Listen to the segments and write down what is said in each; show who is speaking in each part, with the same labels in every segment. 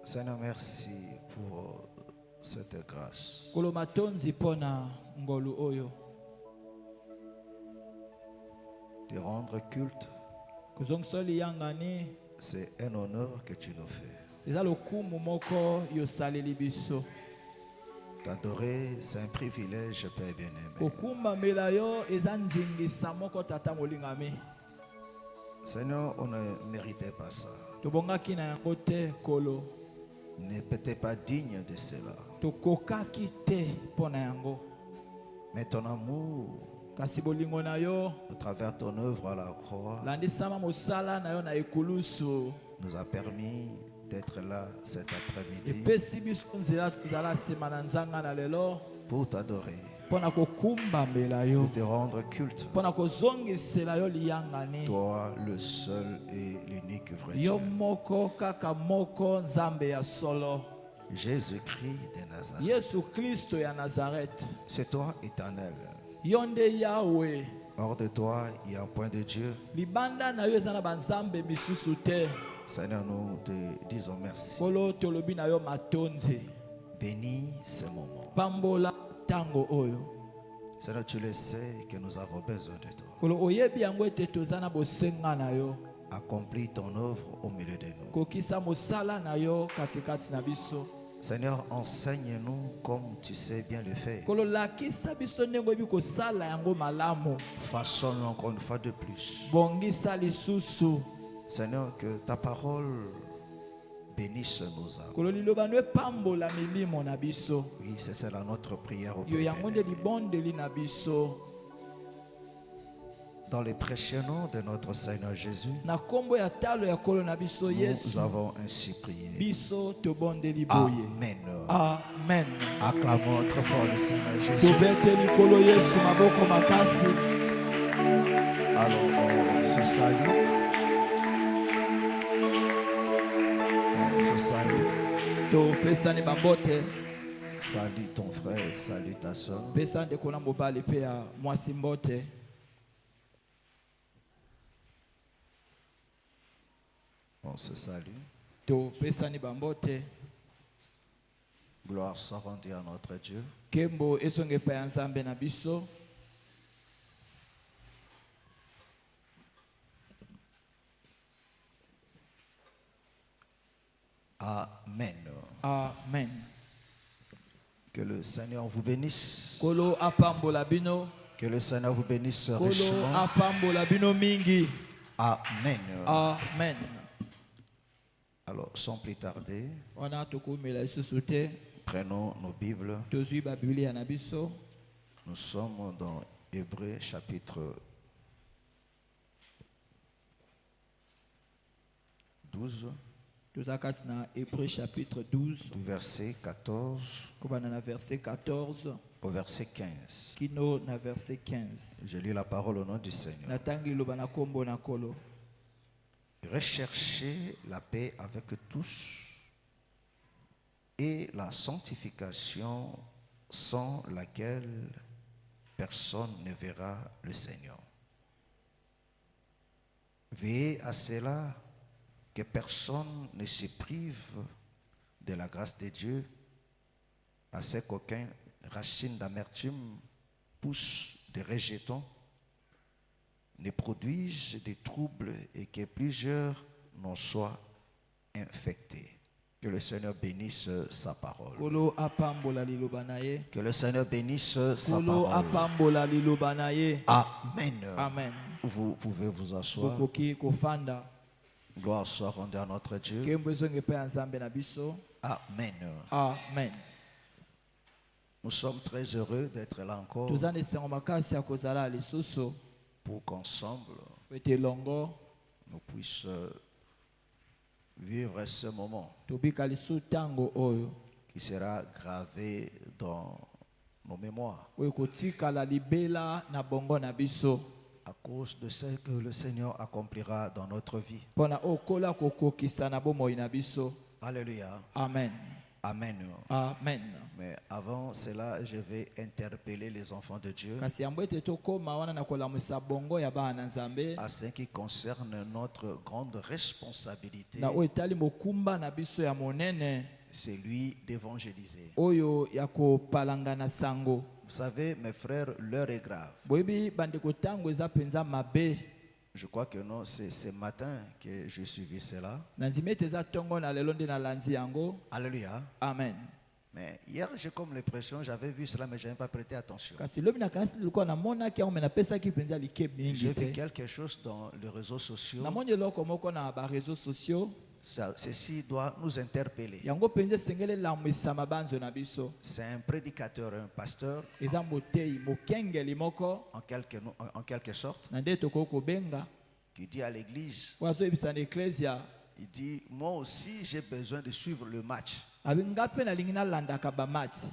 Speaker 1: Seigneur, merci pour cette grâce. Te rendre culte, c'est un honneur que tu nous fais. T'adorer, c'est un privilège, Père bien-aimé. Seigneur, on ne méritait pas ça. On n'était pas digne de cela. Mais ton amour, au travers ton œuvre à la croix, nous a permis d'être là cet après-midi pour t'adorer, pour te rendre culte. Toi, le seul et l'unique vrai Dieu. Jésus-Christ de Nazareth. C'est toi éternel. Hors de toi, il n'y a point de Dieu. Seigneur, nous te disons merci. Bénis ce moment. Seigneur, tu le sais que nous avons besoin de toi. Accomplis ton œuvre au milieu de nous. Seigneur, enseigne-nous comme tu sais bien le faire. Façonne encore une fois de plus. Seigneur, que ta parole bénisse nos âmes. Oui, c'est cela notre prière au Père. Dans le précieux nom de notre Seigneur Jésus, nous avons ainsi prié. Amen.
Speaker 2: Amen.
Speaker 1: Acclamons très fort le Seigneur Jésus. Alors, on se salue. On se salue. Salut ton frère, salut ta soeur. On se salue. Gloire soit rendue à notre Dieu. Amen.
Speaker 2: Amen.
Speaker 1: Que le Seigneur vous bénisse. Que le Seigneur vous bénisse
Speaker 2: Kolo
Speaker 1: richement.
Speaker 2: apambola bino mingi.
Speaker 1: Amen.
Speaker 2: Amen.
Speaker 1: Alors, sans plus tarder,
Speaker 2: Wana tokumela isusu te.
Speaker 1: prenons nos Bibles.
Speaker 2: Tozwi ba Biblia na biso.
Speaker 1: Nous sommes dans Hébreux chapitre 12,
Speaker 2: Tozakati na Hébreux chapitre 12.
Speaker 1: du verset 14
Speaker 2: Kobana na verset 14.
Speaker 1: au verset 15.
Speaker 2: Kino na verset 15.
Speaker 1: Je lis la parole au nom du Seigneur.
Speaker 2: Natangi lobana kombo na kolo.
Speaker 1: Recherchez la paix avec tous et la sanctification sans laquelle personne ne verra le Seigneur. Veillez à cela, que personne ne se prive de la grâce de Dieu, à ce qu'aucune racine d'amertume pousse des rejetons, ne produise des troubles et que plusieurs n'en soient infectés. Que le Seigneur bénisse sa parole.
Speaker 2: Kolo apambola liloba na ye.
Speaker 1: Que le Seigneur bénisse sa
Speaker 2: Kolo
Speaker 1: parole.
Speaker 2: apambola liloba na ye.
Speaker 1: Amen.
Speaker 2: Amen.
Speaker 1: Vous pouvez vous asseoir.
Speaker 2: Bokoki kofanda.
Speaker 1: Gloire soit rendue à notre Dieu.
Speaker 2: Kembo ezonge pe nzambe na biso.
Speaker 1: Amen.
Speaker 2: Amen.
Speaker 1: Nous sommes très heureux d'être là encore
Speaker 2: Tozana esengo makasi ya kozala lisusu.
Speaker 1: pour qu'ensemble
Speaker 2: Pete longo.
Speaker 1: nous puissions vivre ce moment
Speaker 2: Tobika lisu tango oyo.
Speaker 1: qui sera gravé dans nos mémoires
Speaker 2: Oyo kotikala libela na bongo na biso.
Speaker 1: à cause de ce que le Seigneur accomplira dans notre vie.
Speaker 2: Pona okola kokokisa na bomoi na biso.
Speaker 1: Alléluia.
Speaker 2: Amen.
Speaker 1: Amen.
Speaker 2: Amen.
Speaker 1: Mais avant cela, je vais interpeller les enfants de Dieu
Speaker 2: Kasi yango ete tokoma wana na kolamusa bongo ya bana nzambe
Speaker 1: à ce qui concerne notre grande responsabilité,
Speaker 2: na oyo etali mokumba na biso ya monene
Speaker 1: c'est lui d'évangéliser.
Speaker 2: oyo ya kopalangana sango.
Speaker 1: Vous savez, mes frères, l'heure est grave.
Speaker 2: Boyebi bandeko ntango eza mpenza mabe.
Speaker 1: Je crois que non, c'est ce matin que je suivi cela.
Speaker 2: Na nzima ete eza ntongo na lelo nde nalandi yango.
Speaker 1: Alléluia.
Speaker 2: Amen.
Speaker 1: Mais hier, j'ai comme l'impression, j'avais vu cela, mais je n'avais pas prêté attention.
Speaker 2: Kasi lobi nakanisi likuwa namonaki yango me napesaki mpenza like mingi
Speaker 1: J'ai vu
Speaker 2: te.
Speaker 1: quelque chose dans les réseaux sociaux.
Speaker 2: Namoni eloko moko na bareseau sociaux.
Speaker 1: Ceci doit nous interpeller.
Speaker 2: Yango mpenza esengeli elamwisa mabanzo na biso.
Speaker 1: C'est un prédicateur, un pasteur,
Speaker 2: Eza motei mokengeli moko
Speaker 1: en quelque sorte,
Speaker 2: na nde tokoki kobenga
Speaker 1: qui dit à l'église,
Speaker 2: oyo azoyebisa na eklesia
Speaker 1: il dit, moi aussi j'ai besoin de suivre le match.
Speaker 2: abi nga mpe nalingi nalandaka bamatch.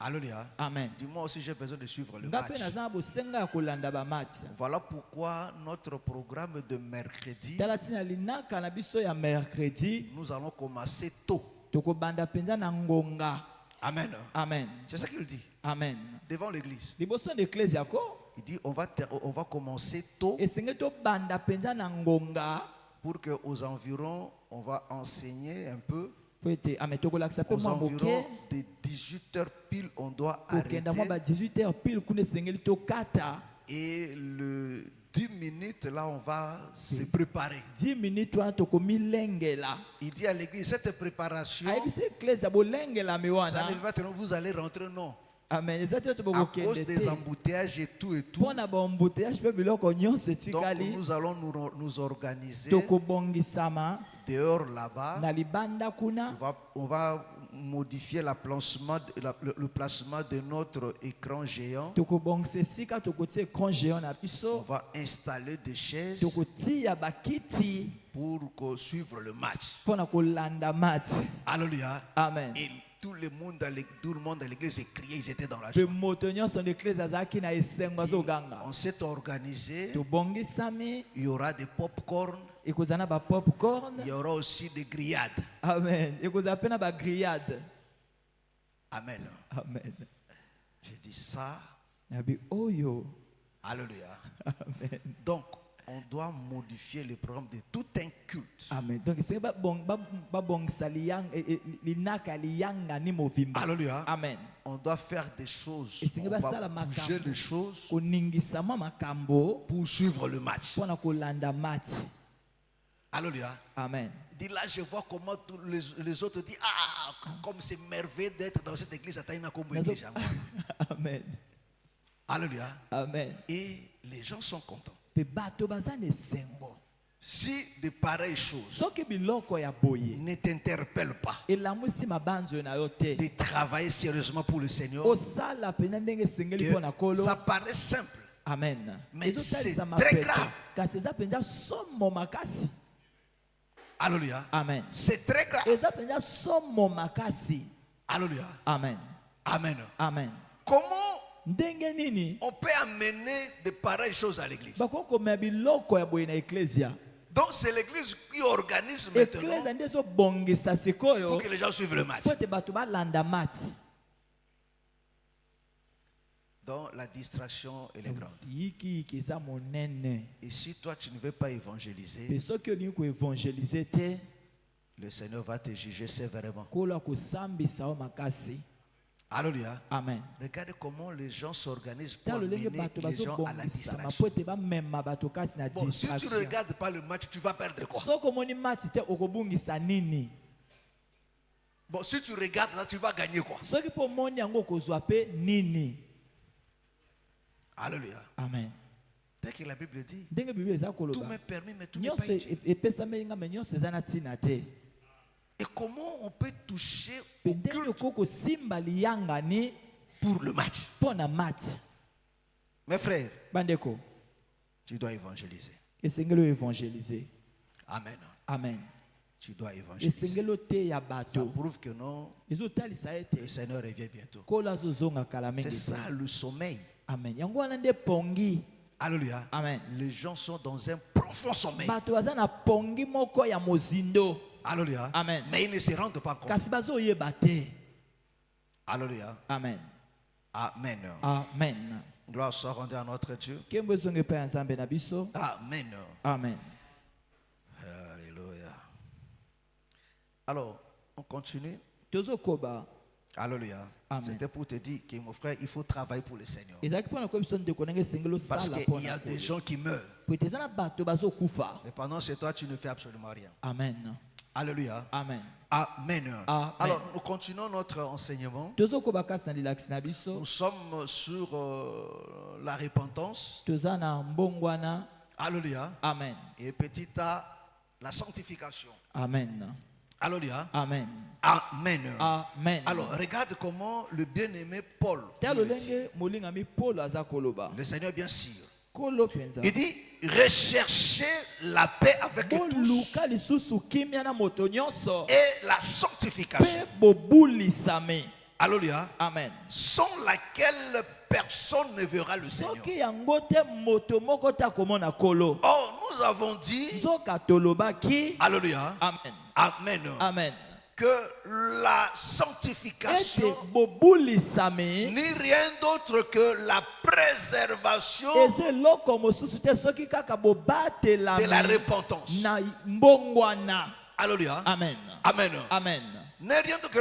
Speaker 1: Alléluia.
Speaker 2: Amen.
Speaker 1: Dis moi aussi j'ai besoin de suivre le
Speaker 2: Nga
Speaker 1: match.
Speaker 2: mpe naza na bosenga ya kolanda bamatch.
Speaker 1: Voilà pourquoi notre programme de mercredi,
Speaker 2: tala ntina linaka na biso ya mercredi
Speaker 1: nous allons commencer tôt.
Speaker 2: tokobanda mpenza na ngonga.
Speaker 1: Amen.
Speaker 2: Amen.
Speaker 1: C'est ça qu'il dit
Speaker 2: Amen.
Speaker 1: devant l'église.
Speaker 2: liboso na eklesia ko
Speaker 1: Il dit on va commencer tôt
Speaker 2: esengeli tobanda mpenza na ngonga
Speaker 1: pour que aux environs on va enseigner un peu.
Speaker 2: po ete ame tokolakisa mpe
Speaker 1: Aux
Speaker 2: mwa moke
Speaker 1: environs de 18h pile on doit
Speaker 2: kokenda mwa
Speaker 1: arrêter.
Speaker 2: ba 18h pile kuna esengeli tokata
Speaker 1: Et le 10 minutes là on va se préparer.
Speaker 2: 10 minutes wana tokomilengela.
Speaker 1: Il dit à l'église cette préparation,
Speaker 2: ayebisa eklesia bolengelami
Speaker 1: ça
Speaker 2: wana.
Speaker 1: ne veut pas dire vous allez rentrer, non.
Speaker 2: Amen. eza te
Speaker 1: À cause
Speaker 2: tobokokende
Speaker 1: des
Speaker 2: te
Speaker 1: embouteillages et tout
Speaker 2: mpo na baembouteillage mpe biloko nyonso
Speaker 1: Donc
Speaker 2: etikali
Speaker 1: nous allons nous organiser
Speaker 2: tokobongisama
Speaker 1: dehors là-bas.
Speaker 2: na libanda kuna.
Speaker 1: On va modifier le placement de notre écran géant.
Speaker 2: tokobongisa esika tokotia écran géant na
Speaker 1: On
Speaker 2: biso
Speaker 1: va installer des chaises
Speaker 2: tokotia bakiti
Speaker 1: pour suivre le match.
Speaker 2: mpo na kolanda match.
Speaker 1: Alléluia.
Speaker 2: Amen.
Speaker 1: Et tout le monde dans l'église est crié, ils étaient dans la
Speaker 2: mpe
Speaker 1: joie.
Speaker 2: moto nyonso na eklese azalaki na esengo azoganga.
Speaker 1: On s'est organisé.
Speaker 2: tobongisami
Speaker 1: Il y aura des pop-corn.
Speaker 2: ekozala na bapopcorn.
Speaker 1: Il y aura aussi des grillades.
Speaker 2: Amen. ekozala mpe na bagrillade.
Speaker 1: Amen.
Speaker 2: Amen.
Speaker 1: J'ai dit ça.
Speaker 2: nabi oyo.
Speaker 1: Alléluia.
Speaker 2: Amen.
Speaker 1: Donc, on doit modifier le programme de tout un culte.
Speaker 2: Amen. Donc c'est babongisa linaka liyanga ni movimba.
Speaker 1: Alléluia.
Speaker 2: Amen.
Speaker 1: On doit faire des choses.
Speaker 2: Et
Speaker 1: On va bouger les choses
Speaker 2: kuningisa makambo
Speaker 1: pour suivre le match.
Speaker 2: pona kolanda match.
Speaker 1: Alléluia.
Speaker 2: Amen.
Speaker 1: Dit là, je vois comment tous les autres disent, ah, comme c'est merveilleux d'être dans cette église.
Speaker 2: Amen.
Speaker 1: Alléluia.
Speaker 2: Amen.
Speaker 1: Et les gens sont contents.
Speaker 2: Pe bato bazane sengo.
Speaker 1: Si de pareilles choses
Speaker 2: Soki biloko ya boye.
Speaker 1: ne t'interpellent pas,
Speaker 2: Elamusi mabanzo na yote.
Speaker 1: de travailler sérieusement pour le Seigneur,
Speaker 2: Osala pena ndenge sengeli pona kolo.
Speaker 1: ça paraît simple.
Speaker 2: Amen.
Speaker 1: Mais c'est
Speaker 2: Ezotalisa
Speaker 1: très
Speaker 2: mapeto.
Speaker 1: grave.
Speaker 2: Kasi eza penza somo makasi.
Speaker 1: Alléluia.
Speaker 2: Amen.
Speaker 1: C'est très grave.
Speaker 2: Eza penza somo makasi.
Speaker 1: Alléluia.
Speaker 2: Amen.
Speaker 1: Amen.
Speaker 2: Amen.
Speaker 1: Comment
Speaker 2: Ndenge nini
Speaker 1: on peut amener de pareilles choses à l'église?
Speaker 2: bakokomea biloko ya boye na eklesia.
Speaker 1: Donc c'est l'église qui organise
Speaker 2: Eklesia
Speaker 1: maintenant
Speaker 2: nde ezobongisa sikoyo
Speaker 1: pour que les gens suivent le match.
Speaker 2: po ete bato balanda match.
Speaker 1: Donc la distraction elle est grande.
Speaker 2: yiki eza monene.
Speaker 1: Et si toi tu ne veux pas
Speaker 2: Pe
Speaker 1: évangéliser,
Speaker 2: soki olingi koevangelize te
Speaker 1: le Seigneur va te juger sévèrement.
Speaker 2: kolo akosambisa yo makasi.
Speaker 1: Alléluia.
Speaker 2: Amen.
Speaker 1: Regardez comment les gens s'organisent pour
Speaker 2: talo
Speaker 1: amener
Speaker 2: lenge bato
Speaker 1: les gens à la
Speaker 2: bazobongisama
Speaker 1: distraction.
Speaker 2: po ete bamema bato kati na
Speaker 1: Bon, si tu ne
Speaker 2: distraction.
Speaker 1: regardes pas le match, tu vas perdre quoi?
Speaker 2: Soki omoni match te okobungisa nini?
Speaker 1: Bon, si tu regardes là, tu vas gagner quoi?
Speaker 2: Soki po omoni yango okozwa pe nini?
Speaker 1: Alléluia.
Speaker 2: Amen.
Speaker 1: Dès que la Bible dit,
Speaker 2: Ndenge Biblia eza
Speaker 1: tout
Speaker 2: koloba.
Speaker 1: m'est permis, mais tout n'est pas
Speaker 2: Nyonso
Speaker 1: utile.
Speaker 2: epesameli nga me nyonso eza na ntina te.
Speaker 1: Et comment on peut toucher
Speaker 2: Pe
Speaker 1: au
Speaker 2: ndenge
Speaker 1: culte
Speaker 2: okoki kosimba liyangani
Speaker 1: pour le match?
Speaker 2: mpo na match.
Speaker 1: Mes frères,
Speaker 2: Bandeko,
Speaker 1: tu dois évangéliser.
Speaker 2: esengeli oevangelize.
Speaker 1: Amen.
Speaker 2: Amen.
Speaker 1: Tu dois évangéliser.
Speaker 2: Esengeli oteya
Speaker 1: Ça
Speaker 2: bato.
Speaker 1: prouve que non,
Speaker 2: Ezotalisa
Speaker 1: le
Speaker 2: ete
Speaker 1: Seigneur revient bientôt.
Speaker 2: kolo azozonga kala
Speaker 1: C'est
Speaker 2: mingi te.
Speaker 1: ça le sommeil.
Speaker 2: Amen. Yango wana nde pongi.
Speaker 1: Alléluia.
Speaker 2: Amen.
Speaker 1: Les gens sont dans un profond sommeil.
Speaker 2: Bato baza na pongi moko ya mozindo.
Speaker 1: Alléluia.
Speaker 2: Amen.
Speaker 1: Mais ils ne se rendent pas compte.
Speaker 2: Kasi bazoyeba te.
Speaker 1: Alléluia.
Speaker 2: Amen.
Speaker 1: Amen.
Speaker 2: Amen.
Speaker 1: Gloire soit rendue à notre Dieu.
Speaker 2: Kembo zonge pe nzambe na biso.
Speaker 1: Amen.
Speaker 2: Amen.
Speaker 1: Alléluia. Alors, on continue.
Speaker 2: Tozo koba.
Speaker 1: Alléluia.
Speaker 2: Amen.
Speaker 1: C'était pour te dire que mon frère, il faut travailler pour le Seigneur.
Speaker 2: Ezaki pona ko biso ndeko nenge sengelo
Speaker 1: Parce
Speaker 2: sala
Speaker 1: qu'il y a des gens qui meurent.
Speaker 2: Petezana bato bazo kufa.
Speaker 1: Mais pendant ce temps, tu ne fais absolument rien.
Speaker 2: Amen.
Speaker 1: Alléluia.
Speaker 2: Amen.
Speaker 1: Amen.
Speaker 2: Amen.
Speaker 1: Alors, nous continuons notre enseignement.
Speaker 2: Tozo koba kasi na lilaksi na biso.
Speaker 1: Nous sommes sur la repentance.
Speaker 2: Toza na mbongwana.
Speaker 1: Alléluia.
Speaker 2: Amen.
Speaker 1: Et petit a, la sanctification.
Speaker 2: Amen.
Speaker 1: Alléluia.
Speaker 2: Amen.
Speaker 1: Amen.
Speaker 2: Amen.
Speaker 1: Alors, regarde comment le bien-aimé Paul,
Speaker 2: Talo
Speaker 1: il le dit.
Speaker 2: lenge molinga mi Paul aza koloba.
Speaker 1: Le Seigneur bien sûr.
Speaker 2: Kolo penza.
Speaker 1: Il dit, recherchez la paix avec tous
Speaker 2: Boluka lisusu kimia na moto nyonso.
Speaker 1: et la sanctification.
Speaker 2: Pe bobulisame.
Speaker 1: Alléluia.
Speaker 2: Amen.
Speaker 1: Sans laquelle personne ne verra le Seigneur.
Speaker 2: Soki yango te moto moko ta komona kolo.
Speaker 1: Or, nous avons dit,
Speaker 2: Zoka tolobaki.
Speaker 1: Alléluia,
Speaker 2: Amen.
Speaker 1: Amen,
Speaker 2: Amen.
Speaker 1: que la sanctification
Speaker 2: Ete bobulisame.
Speaker 1: n'est rien d'autre que la préservation
Speaker 2: Eze loko mosusu te soki kaka bobatela
Speaker 1: de la repentance.
Speaker 2: na mbongwana.
Speaker 1: Alléluia.
Speaker 2: Amen.
Speaker 1: Amen.
Speaker 2: Amen.
Speaker 1: N'est rien d'autre que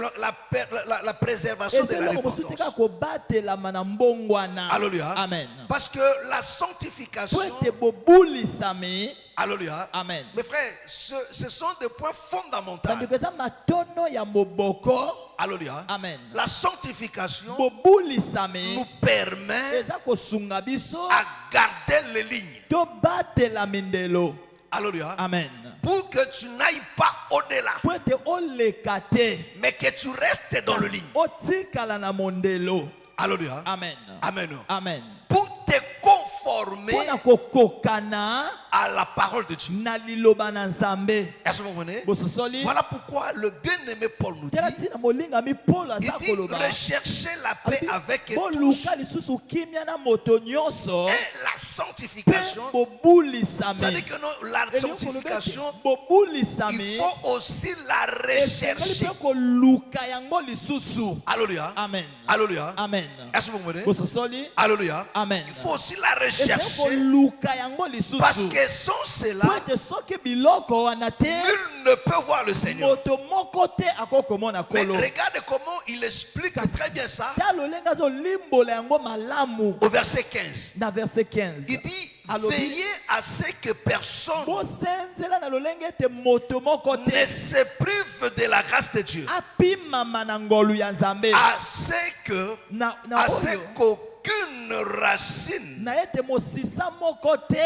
Speaker 1: la préservation de
Speaker 2: Eze
Speaker 1: la
Speaker 2: loko mosusu te kaka
Speaker 1: repentance.
Speaker 2: kobatela na mbongwana.
Speaker 1: Alléluia.
Speaker 2: Amen.
Speaker 1: Parce que la sanctification,
Speaker 2: Po ete bobulisame.
Speaker 1: alléluia,
Speaker 2: Amen.
Speaker 1: mes frères, ce sont des points fondamentaux.
Speaker 2: Bandeko eza matono ya moboko.
Speaker 1: Alléluia.
Speaker 2: Amen.
Speaker 1: La sanctification
Speaker 2: Bobulisame.
Speaker 1: nous permet
Speaker 2: Eza kosunga biso.
Speaker 1: à garder les lignes.
Speaker 2: Tobatela mindelo.
Speaker 1: Alléluia.
Speaker 2: Amen.
Speaker 1: Pour que tu n'ailles pas au-delà,
Speaker 2: Po ete oleka te.
Speaker 1: mais que tu restes dans le ligne.
Speaker 2: Otikala na mondelo.
Speaker 1: Alléluia.
Speaker 2: Amen.
Speaker 1: Amen.
Speaker 2: Amen.
Speaker 1: Pour te conformer
Speaker 2: Pona kokokana
Speaker 1: à la parole de Dieu.
Speaker 2: na liloba na Nzambe.
Speaker 1: Est-ce que vous comprenez?
Speaker 2: Bososoli.
Speaker 1: Voilà pourquoi le bien-aimé Paul nous dit,
Speaker 2: Tela tina molinga mi Paul
Speaker 1: il
Speaker 2: aza
Speaker 1: dit
Speaker 2: koloba.
Speaker 1: recherchez la paix avec tous
Speaker 2: Boluka lisusu kimia na moto nyonso.
Speaker 1: et la
Speaker 2: Pe
Speaker 1: sanctification.
Speaker 2: bobulisame.
Speaker 1: C'est-à-dire que non, la sanctification, il
Speaker 2: bobulisame.
Speaker 1: faut aussi la
Speaker 2: Esengeli
Speaker 1: rechercher.
Speaker 2: pe koluka yango lisusu.
Speaker 1: Alléluia.
Speaker 2: Amen.
Speaker 1: Alléluia.
Speaker 2: Amen.
Speaker 1: Est-ce que vous comprenez?
Speaker 2: Bososoli.
Speaker 1: Alléluia.
Speaker 2: Amen.
Speaker 1: Il faut aussi la
Speaker 2: Esengeli
Speaker 1: rechercher
Speaker 2: koluka yango lisusu.
Speaker 1: parce que sans cela,
Speaker 2: Po ete soki biloko wana te.
Speaker 1: nul ne peut voir le Seigneur.
Speaker 2: Moto moko te akokomona
Speaker 1: Mais
Speaker 2: kolo.
Speaker 1: regarde comment il explique très bien ça
Speaker 2: Talo lenga zo limbola yango malamu.
Speaker 1: au verset 15.
Speaker 2: Na verset 15.
Speaker 1: Il dit,
Speaker 2: Alobi.
Speaker 1: veillez à ce que personne
Speaker 2: Bosenzela na lolenge ete moto moko
Speaker 1: ne
Speaker 2: te.
Speaker 1: se prive de la grâce de Dieu.
Speaker 2: Apimama na ngolu ya Nzambe.
Speaker 1: À ce que,
Speaker 2: Na
Speaker 1: à ce
Speaker 2: oyo.
Speaker 1: qu'aucune racine
Speaker 2: Na ete mosisa moko te.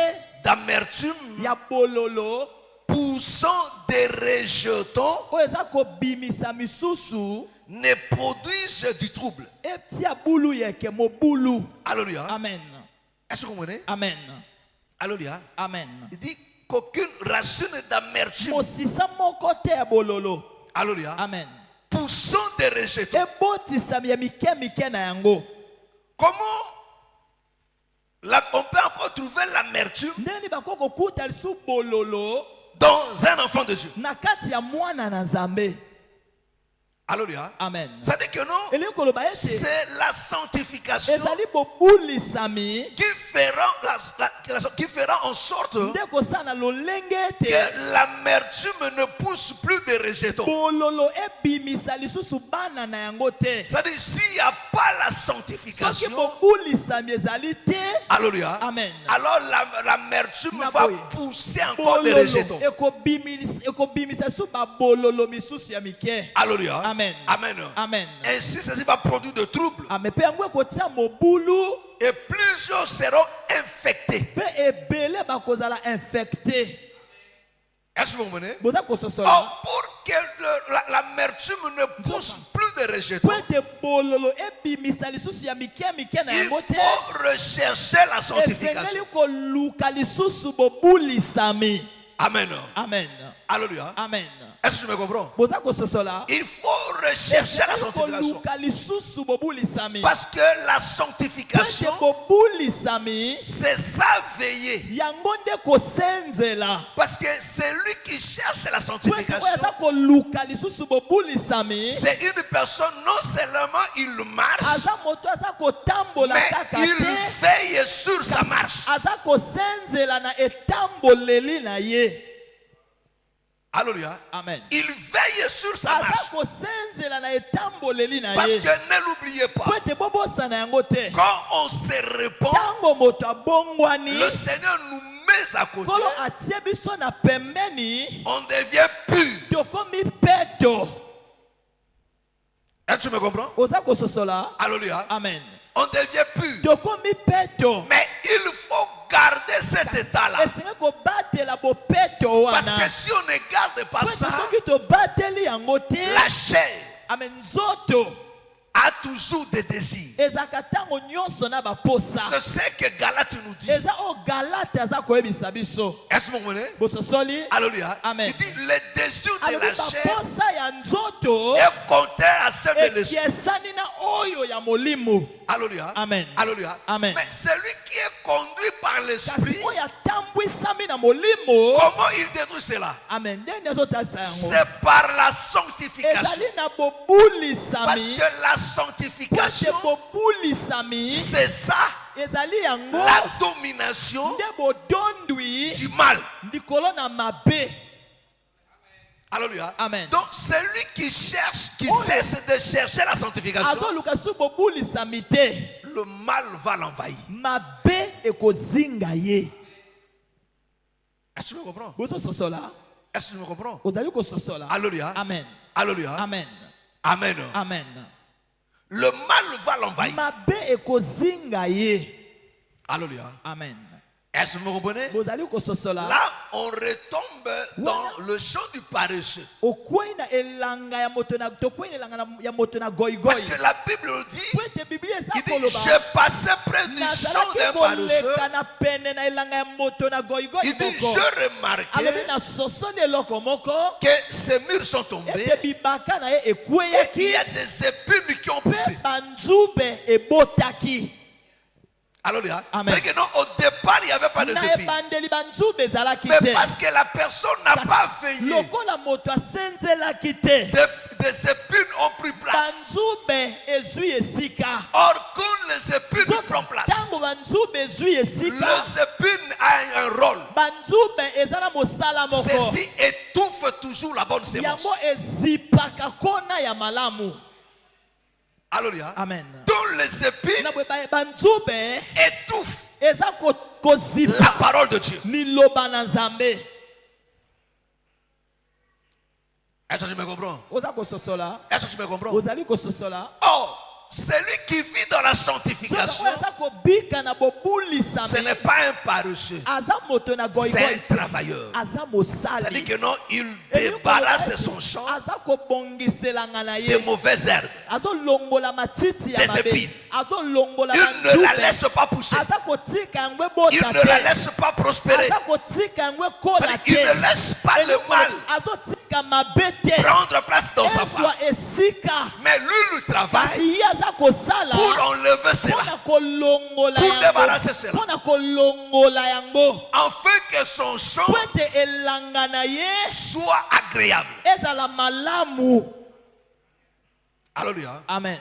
Speaker 1: d'amertume
Speaker 2: Ya bololo.
Speaker 1: poussant des rejetons
Speaker 2: Oyo eza kobimisa misusu.
Speaker 1: ne produise du trouble.
Speaker 2: Etia bulu yeke mobulu.
Speaker 1: Alléluia.
Speaker 2: Amen.
Speaker 1: Est-ce que vous comprenez?
Speaker 2: Amen.
Speaker 1: Alléluia.
Speaker 2: Amen.
Speaker 1: Il dit qu'aucune racine d'amertume,
Speaker 2: Mosisa moko te ya bololo.
Speaker 1: alléluia,
Speaker 2: Amen.
Speaker 1: poussant des rejetons.
Speaker 2: Ebotisami ya mike mike na yango.
Speaker 1: Comment on peut encore trouver l'amertume
Speaker 2: Ndeni bakoko kuta lisu bololo
Speaker 1: dans un enfant de Dieu?
Speaker 2: na kati ya mwana na Nzambe.
Speaker 1: Alléluia.
Speaker 2: Amen.
Speaker 1: Ça dit que non,
Speaker 2: Elingi koloba ete
Speaker 1: c'est la sanctification
Speaker 2: ezali bobulisami
Speaker 1: qui fera en sorte
Speaker 2: nde kosala lolenge ete
Speaker 1: que l'amertume ne pousse plus de rejetons.
Speaker 2: bololo ebimisa lisusu bana na yango te.
Speaker 1: C'est-à-dire, s'il n'y a pas la
Speaker 2: Soki
Speaker 1: sanctification,
Speaker 2: bobulisami ezali te.
Speaker 1: alléluia,
Speaker 2: Amen.
Speaker 1: alors l'amertume
Speaker 2: Na
Speaker 1: va
Speaker 2: boye.
Speaker 1: pousser encore des
Speaker 2: Bololo
Speaker 1: rejetons.
Speaker 2: ekobimisa su babololo misusu ya mike.
Speaker 1: Alléluia.
Speaker 2: Amen.
Speaker 1: Amen.
Speaker 2: Amen.
Speaker 1: Ainsi, ceci va produire de troubles.
Speaker 2: Ame pe yango ekotia mobulu
Speaker 1: Et plusieurs seront infectés.
Speaker 2: pe ebele bakozala infecté.
Speaker 1: Est-ce que vous comprenez?
Speaker 2: Boza kososola.
Speaker 1: Or, pour que l'amertume ne pousse plus de rejetons,
Speaker 2: Po ete bololo ebimisa lisusu ya mike mike na
Speaker 1: il
Speaker 2: yango te.
Speaker 1: faut rechercher la sanctification.
Speaker 2: Esengeli koluka lisusu bobulisami.
Speaker 1: Amen.
Speaker 2: Amen.
Speaker 1: Alléluia.
Speaker 2: Amen.
Speaker 1: Est-ce que je me comprends?
Speaker 2: Boza kososola.
Speaker 1: Il faut rechercher la sanctification.
Speaker 2: koluka lisusu bobulisami
Speaker 1: Parce que la sanctification,
Speaker 2: ete bobulisami
Speaker 1: c'est ça veiller.
Speaker 2: yango nde kosenzela
Speaker 1: Parce que celui qui cherche la
Speaker 2: po ete oyo
Speaker 1: sanctification,
Speaker 2: aza koluka lisusu bobulisami
Speaker 1: c'est une personne, non seulement il marche,
Speaker 2: aza moto aza kotambola
Speaker 1: mais
Speaker 2: kaka
Speaker 1: il
Speaker 2: te
Speaker 1: veille sur sa marche.
Speaker 2: aza kosenzela na etamboleli na ye.
Speaker 1: Alléluia.
Speaker 2: Amen.
Speaker 1: Il veille sur sa
Speaker 2: aza
Speaker 1: marche.
Speaker 2: kosenzela na etamboleli na
Speaker 1: Parce
Speaker 2: ye
Speaker 1: que ne l'oubliez
Speaker 2: po
Speaker 1: pas,
Speaker 2: ete bobosana yango te
Speaker 1: quand on se répand,
Speaker 2: ntango moto abongwani
Speaker 1: le Seigneur nous met à côté,
Speaker 2: kolo atie biso na pembeni
Speaker 1: on devient pur.
Speaker 2: tokomi peto.
Speaker 1: Est-ce que tu me comprends?
Speaker 2: Oza kososola.
Speaker 1: Alléluia.
Speaker 2: Amen.
Speaker 1: On devient pur.
Speaker 2: Tokomi peto.
Speaker 1: Mais il faut garder cet état-là.
Speaker 2: Esenga kobatela bo peto
Speaker 1: Parce que
Speaker 2: wana.
Speaker 1: si on ne garde pas
Speaker 2: Po ete
Speaker 1: ça,
Speaker 2: soki tobateli yango te.
Speaker 1: la chair
Speaker 2: Amen. Nzoto
Speaker 1: a toujours des désirs.
Speaker 2: ezaka ntango nyonso na baposa.
Speaker 1: C'est ce que Galate nous dit.
Speaker 2: Eza o Galate aza koyebisa biso.
Speaker 1: Est-ce que vous comprenez?
Speaker 2: Bososoli.
Speaker 1: Alléluia.
Speaker 2: Amen.
Speaker 1: Il dit les désirs de
Speaker 2: alobi
Speaker 1: la chair
Speaker 2: baposa ya nzoto
Speaker 1: est contraire à ceux de l'esprit.
Speaker 2: ekiesani na oyo ya molimo.
Speaker 1: Alléluia.
Speaker 2: Amen.
Speaker 1: Alléluia.
Speaker 2: Amen.
Speaker 1: Mais celui qui est conduit par
Speaker 2: Kasi
Speaker 1: l'esprit,
Speaker 2: oyo atambwisami na molimo.
Speaker 1: comment il détruit cela?
Speaker 2: Amen. Ndenge azotalisa yango.
Speaker 1: C'est par la sanctification.
Speaker 2: Ezali na
Speaker 1: Parce
Speaker 2: bobulisami.
Speaker 1: que la
Speaker 2: Po
Speaker 1: sanctification,
Speaker 2: ete bobulisami
Speaker 1: c'est ça,
Speaker 2: ezali yango
Speaker 1: la domination
Speaker 2: nde bodondwi
Speaker 1: du mal.
Speaker 2: likolo na mabe.
Speaker 1: Alléluia.
Speaker 2: Amen.
Speaker 1: Donc celui qui cherche, qui
Speaker 2: Oh,
Speaker 1: cesse de chercher la sanctification,
Speaker 2: azoluka su bobulisami te
Speaker 1: le mal va l'envahir.
Speaker 2: mabe ekozinga ye.
Speaker 1: Est-ce que tu me comprends?
Speaker 2: bozososola.
Speaker 1: Est-ce que tu me comprends?
Speaker 2: ozali kososola.
Speaker 1: Alléluia.
Speaker 2: Amen.
Speaker 1: Alléluia.
Speaker 2: Amen.
Speaker 1: Amen.
Speaker 2: Amen.
Speaker 1: Le mal va l'envahir.
Speaker 2: mabe ekozinga ye.
Speaker 1: Alléluia.
Speaker 2: Amen.
Speaker 1: Est-ce que vous me comprenez?
Speaker 2: bozali kososola.
Speaker 1: Là, on retombe dans le champ du paresseux.
Speaker 2: okwei na elanga ya moto na tokwei na elanga ya moto na goigoi.
Speaker 1: Parce que la Bible dit,
Speaker 2: po ete biblia eza
Speaker 1: il dit,
Speaker 2: koloba
Speaker 1: je passais près du champ
Speaker 2: nazalaki
Speaker 1: d'un paresseux.
Speaker 2: koleka na pene na elanga ya moto na goigoi
Speaker 1: Il dit,
Speaker 2: moko.
Speaker 1: je
Speaker 2: alobi
Speaker 1: remarquais
Speaker 2: na sosoli eloko moko
Speaker 1: que ces murs sont tombés
Speaker 2: ete bibaka na ye
Speaker 1: et qu'il
Speaker 2: ekweyaki
Speaker 1: y a des épines qui ont
Speaker 2: mpe
Speaker 1: poussé.
Speaker 2: banzube ebotaki.
Speaker 1: Alléluia.
Speaker 2: Amen.
Speaker 1: C'est que non, au départ, il n'y avait pas de
Speaker 2: na
Speaker 1: épines.
Speaker 2: ebandeli banzube ezalaki
Speaker 1: Mais
Speaker 2: te
Speaker 1: parce que la personne n'a pas veillé,
Speaker 2: lokola moto asenzelaki te
Speaker 1: des épines ont pris place.
Speaker 2: banzube ezwi esika.
Speaker 1: Or, quand les épines prennent place,
Speaker 2: ntango banzube ezwi esika
Speaker 1: les épines ont un rôle.
Speaker 2: banzube eza na mosala moko
Speaker 1: Ceci étouffe toujours la bonne sémence.
Speaker 2: yango ezipaka kona ya malamu.
Speaker 1: Alléluia.
Speaker 2: Amen.
Speaker 1: Donc les épines
Speaker 2: na boye banzube
Speaker 1: étouffent
Speaker 2: eza kozipa
Speaker 1: la parole de Dieu.
Speaker 2: liloba na nzambe.
Speaker 1: Est-ce que tu me comprends?
Speaker 2: oza kososola.
Speaker 1: Est-ce que tu me comprends?
Speaker 2: ozali kososola.
Speaker 1: Or, celui qui vit dans la sanctification,
Speaker 2: oyo aza kobika na
Speaker 1: ce
Speaker 2: bobulisami
Speaker 1: n'est pas un paresseux,
Speaker 2: aza moto na
Speaker 1: c'est
Speaker 2: goigoi
Speaker 1: un travailleur.
Speaker 2: aza
Speaker 1: C'est-à-dire
Speaker 2: mosali
Speaker 1: que non, il débarrasse son champ
Speaker 2: aza kobongiselanga na
Speaker 1: des
Speaker 2: ye
Speaker 1: mauvaises herbes.
Speaker 2: azolongola matiti ya
Speaker 1: Des
Speaker 2: mabe
Speaker 1: épines.
Speaker 2: azolongola
Speaker 1: Il ne la
Speaker 2: banzube
Speaker 1: laisse pas pousser.
Speaker 2: aza kotika yango
Speaker 1: Il
Speaker 2: ebota
Speaker 1: ne la
Speaker 2: te
Speaker 1: laisse pas prospérer.
Speaker 2: aza kotika yango ekola
Speaker 1: Il ne
Speaker 2: te
Speaker 1: laisse pas le mal
Speaker 2: azotika mabe te
Speaker 1: prendre place dans sa
Speaker 2: ezwa
Speaker 1: femme.
Speaker 2: esika.
Speaker 1: Mais lui travaille
Speaker 2: kasi ye aza kosala
Speaker 1: pour enlever cela,
Speaker 2: mpona kolongola
Speaker 1: pour
Speaker 2: yango
Speaker 1: débarrasser cela,
Speaker 2: mpona kolongola yango
Speaker 1: afin que son champ
Speaker 2: po ete elanga na ye
Speaker 1: soit agréable.
Speaker 2: ezala malamu.
Speaker 1: Alléluia.
Speaker 2: Amen.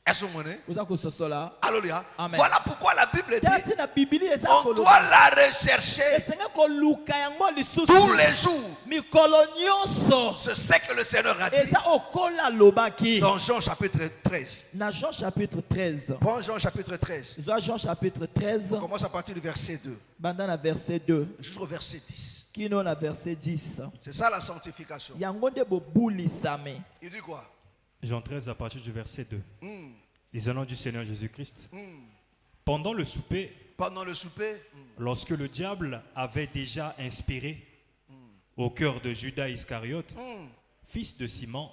Speaker 1: Est-ce que vous comprenez?
Speaker 2: oza kososola.
Speaker 1: Alléluia.
Speaker 2: Amen.
Speaker 1: Voilà pourquoi la Bible dit
Speaker 2: tati na bibili eza
Speaker 1: on
Speaker 2: koloba
Speaker 1: doit la rechercher
Speaker 2: esenga koluka yango
Speaker 1: tous
Speaker 2: lisusu
Speaker 1: les jours.
Speaker 2: mikolo nyonso.
Speaker 1: C'est ce que le Seigneur a dit
Speaker 2: eza okola alobaki
Speaker 1: dans Jean chapitre 13.
Speaker 2: na Jean chapitre 13.
Speaker 1: Bon, Jean chapitre 13.
Speaker 2: ezwa Jean chapitre 13
Speaker 1: On commence à partir du verset 2
Speaker 2: banda na verset 2
Speaker 1: jusqu'au verset 10.
Speaker 2: kino na verset 10.
Speaker 1: C'est ça la sanctification.
Speaker 2: yango nde bobulisami.
Speaker 1: Il dit quoi?
Speaker 3: Jean 13 à partir du verset 2. Les au nom du Seigneur Jésus-Christ. Pendant le souper,
Speaker 1: Pendant le souper,
Speaker 3: lorsque le diable avait déjà inspiré au cœur de Judas Iscariote, fils de Simon,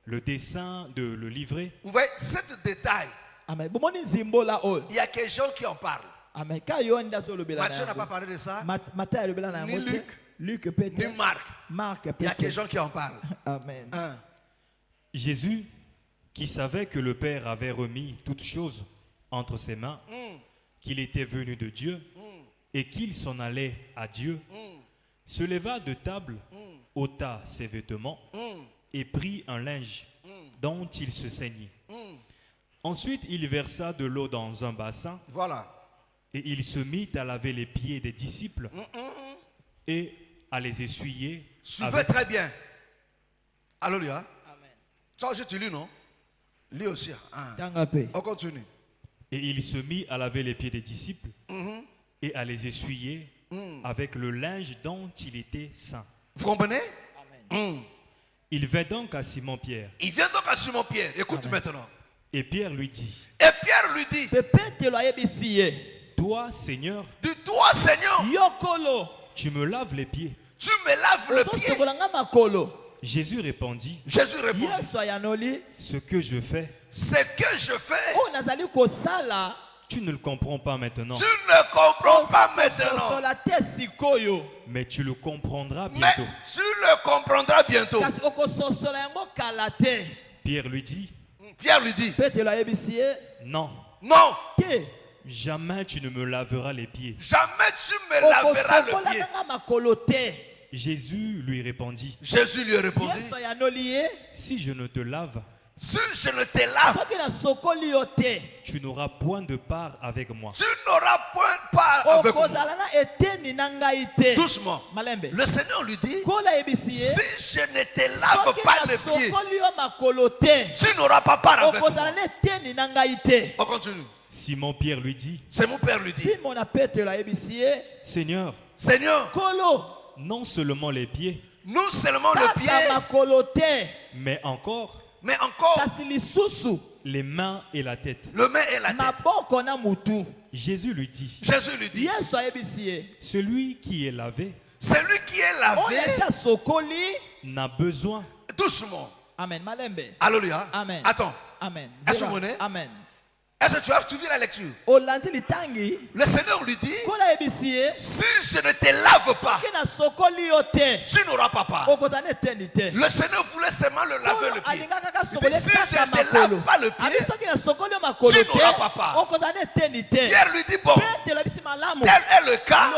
Speaker 3: le dessein de le livrer,
Speaker 1: vous voyez, cet détail,
Speaker 2: amen bomoni nzimbo la oyo.
Speaker 1: il y a des gens qui en parlent.
Speaker 2: amen ka yo nde azolobela na
Speaker 1: Matthieu n'a pas
Speaker 2: yango.
Speaker 1: parlé de ça,
Speaker 2: Matayo alobela na yango
Speaker 1: Ni
Speaker 2: te.
Speaker 1: Luc,
Speaker 2: Luc
Speaker 1: ni
Speaker 2: peut-être
Speaker 1: Marc.
Speaker 2: Marc
Speaker 1: Il y a des
Speaker 2: peut-être.
Speaker 1: gens qui en parlent.
Speaker 2: Amen.
Speaker 1: Hein.
Speaker 3: Jésus, qui savait que le Père avait remis toutes choses entre ses mains, qu'il était venu de Dieu et qu'il s'en allait à Dieu, se leva de table, ôta ses vêtements et prit un linge dont il se ceignit. Ensuite, il versa de l'eau dans un bassin.
Speaker 1: Voilà.
Speaker 3: Et il se mit à laver les pieds des disciples et à les essuyer.
Speaker 1: Suivez très bien. Alléluia. Amen. Ça aussi tu lis, non? Lis aussi. On continue.
Speaker 3: Et il se mit à laver les pieds des disciples et à les essuyer avec le linge dont il était saint.
Speaker 1: Vous comprenez?
Speaker 3: Il vint donc à Simon-Pierre.
Speaker 1: Il vient donc à Simon-Pierre. Écoute maintenant.
Speaker 3: Et Pierre lui dit.
Speaker 1: Et Pierre lui dit.
Speaker 3: Toi, Seigneur.
Speaker 1: Dis-toi, Seigneur.
Speaker 3: Tu me laves les pieds.
Speaker 1: Tu me laves le pied.
Speaker 3: Jésus répondit.
Speaker 1: Ce
Speaker 3: que je fais. Tu ne le comprends pas maintenant.
Speaker 1: Tu ne comprends pas maintenant.
Speaker 3: Mais tu le comprendras bientôt. Pierre lui dit. Non.
Speaker 1: Non.
Speaker 3: Jamais tu ne me laveras les pieds.
Speaker 1: Jamais tu me laveras le pied.
Speaker 3: Jésus lui répondit. Si je ne te lave, tu n'auras point de part avec moi.
Speaker 1: Tu n'auras point de part avec moi. Doucement. Le Seigneur lui dit, si je ne te lave pas les pieds, tu n'auras pas part avec moi. On continue.
Speaker 3: Simon-Pierre lui dit. Seigneur. Non seulement les pieds. Mais encore. Les mains et la tête. Jésus lui dit. Celui qui est lavé. N'a besoin.
Speaker 1: Doucement.
Speaker 2: Amen.
Speaker 1: Alléluia.
Speaker 2: Amen.
Speaker 1: Attends.
Speaker 2: Amen.
Speaker 1: Est-ce que vous venez?
Speaker 2: Amen.
Speaker 1: Est-ce que tu as suivi la lecture? Le Seigneur lui dit, si je ne te lave pas, tu n'auras pas part. Le Seigneur voulait seulement le laver le pied. Il dit, si je ne te lave pas le pied, tu n'auras pas part. Pierre lui dit, bon, tel est le cas.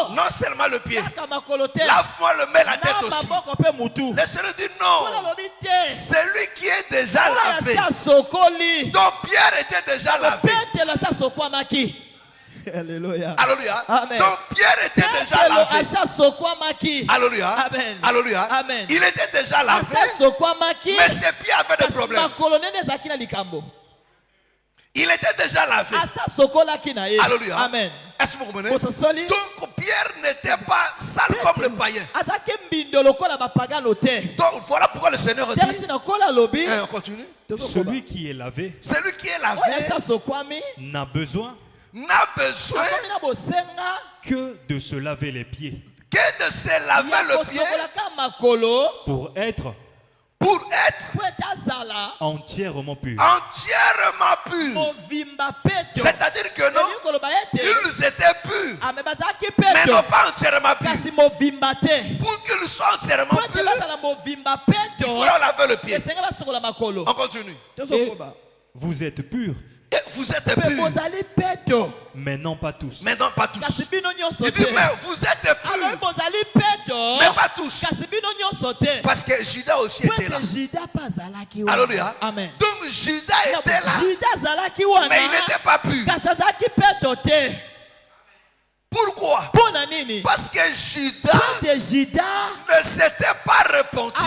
Speaker 1: Non seulement le pied, lave-moi le main, la tête aussi. Le Seigneur dit, non, c'est lui qui est déjà lavé. Donc Pierre était déjà lavé.
Speaker 2: Alléluia.
Speaker 1: Alléluia.
Speaker 2: Amen.
Speaker 1: Donc Pierre était déjà lavé. Alléluia.
Speaker 2: Amen.
Speaker 1: Alléluia.
Speaker 2: Amen.
Speaker 1: Il était déjà lavé. Mais ses pieds avaient des problèmes. Il était déjà lavé. Alléluia.
Speaker 2: Amen.
Speaker 1: Est-ce que vous comprenez? Donc Pierre n'était pas sale comme le païen. Donc voilà pourquoi le Seigneur dit. On continue.
Speaker 3: Celui qui est lavé.
Speaker 1: Celui qui est lavé
Speaker 3: n'a besoin que de se laver les pieds.
Speaker 1: Que de se laver le pied
Speaker 3: pour être entièrement pur.
Speaker 1: Entièrement pur. C'est-à-dire que non, ils étaient purs, mais non pas entièrement purs. Pour qu'ils soient entièrement purs, il faut leur laver le pied. On continue.
Speaker 3: Et vous êtes purs.
Speaker 1: Et vous êtes purs,
Speaker 3: mais non pas tous.
Speaker 1: Mais non pas tous. Il dit, mais vous êtes purs, mais pas tous. Parce que Judas aussi était là. Alléluia.
Speaker 2: Amen.
Speaker 1: Donc Judas était là, mais il n'était pas pur. Pourquoi? Parce que Judas ne s'était pas repenti.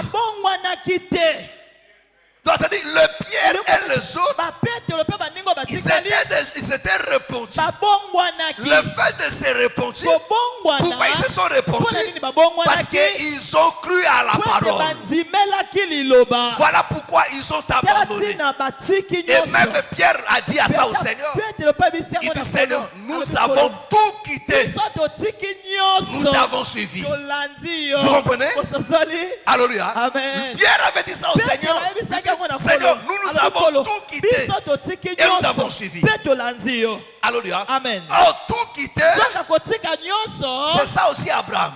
Speaker 1: Donc c'est-à-dire le Pierre et les autres, ils s'étaient repentis. Le fait de se repentir, pourquoi ils se sont repentis? Parce qu'ils ont cru à la parole. Voilà pourquoi ils ont abandonné. Et même Pierre a dit à ça au Seigneur. Il dit, Seigneur, nous avons tout quitté. Nous t'avons suivi. Vous comprenez? Alléluia.
Speaker 2: Amen.
Speaker 1: Pierre avait dit ça au Seigneur. Seigneur, nous avons tout quitté et nous t'avons suivi. Alléluia.
Speaker 2: Amen.
Speaker 1: Oh, tout quitté, c'est ça aussi Abraham.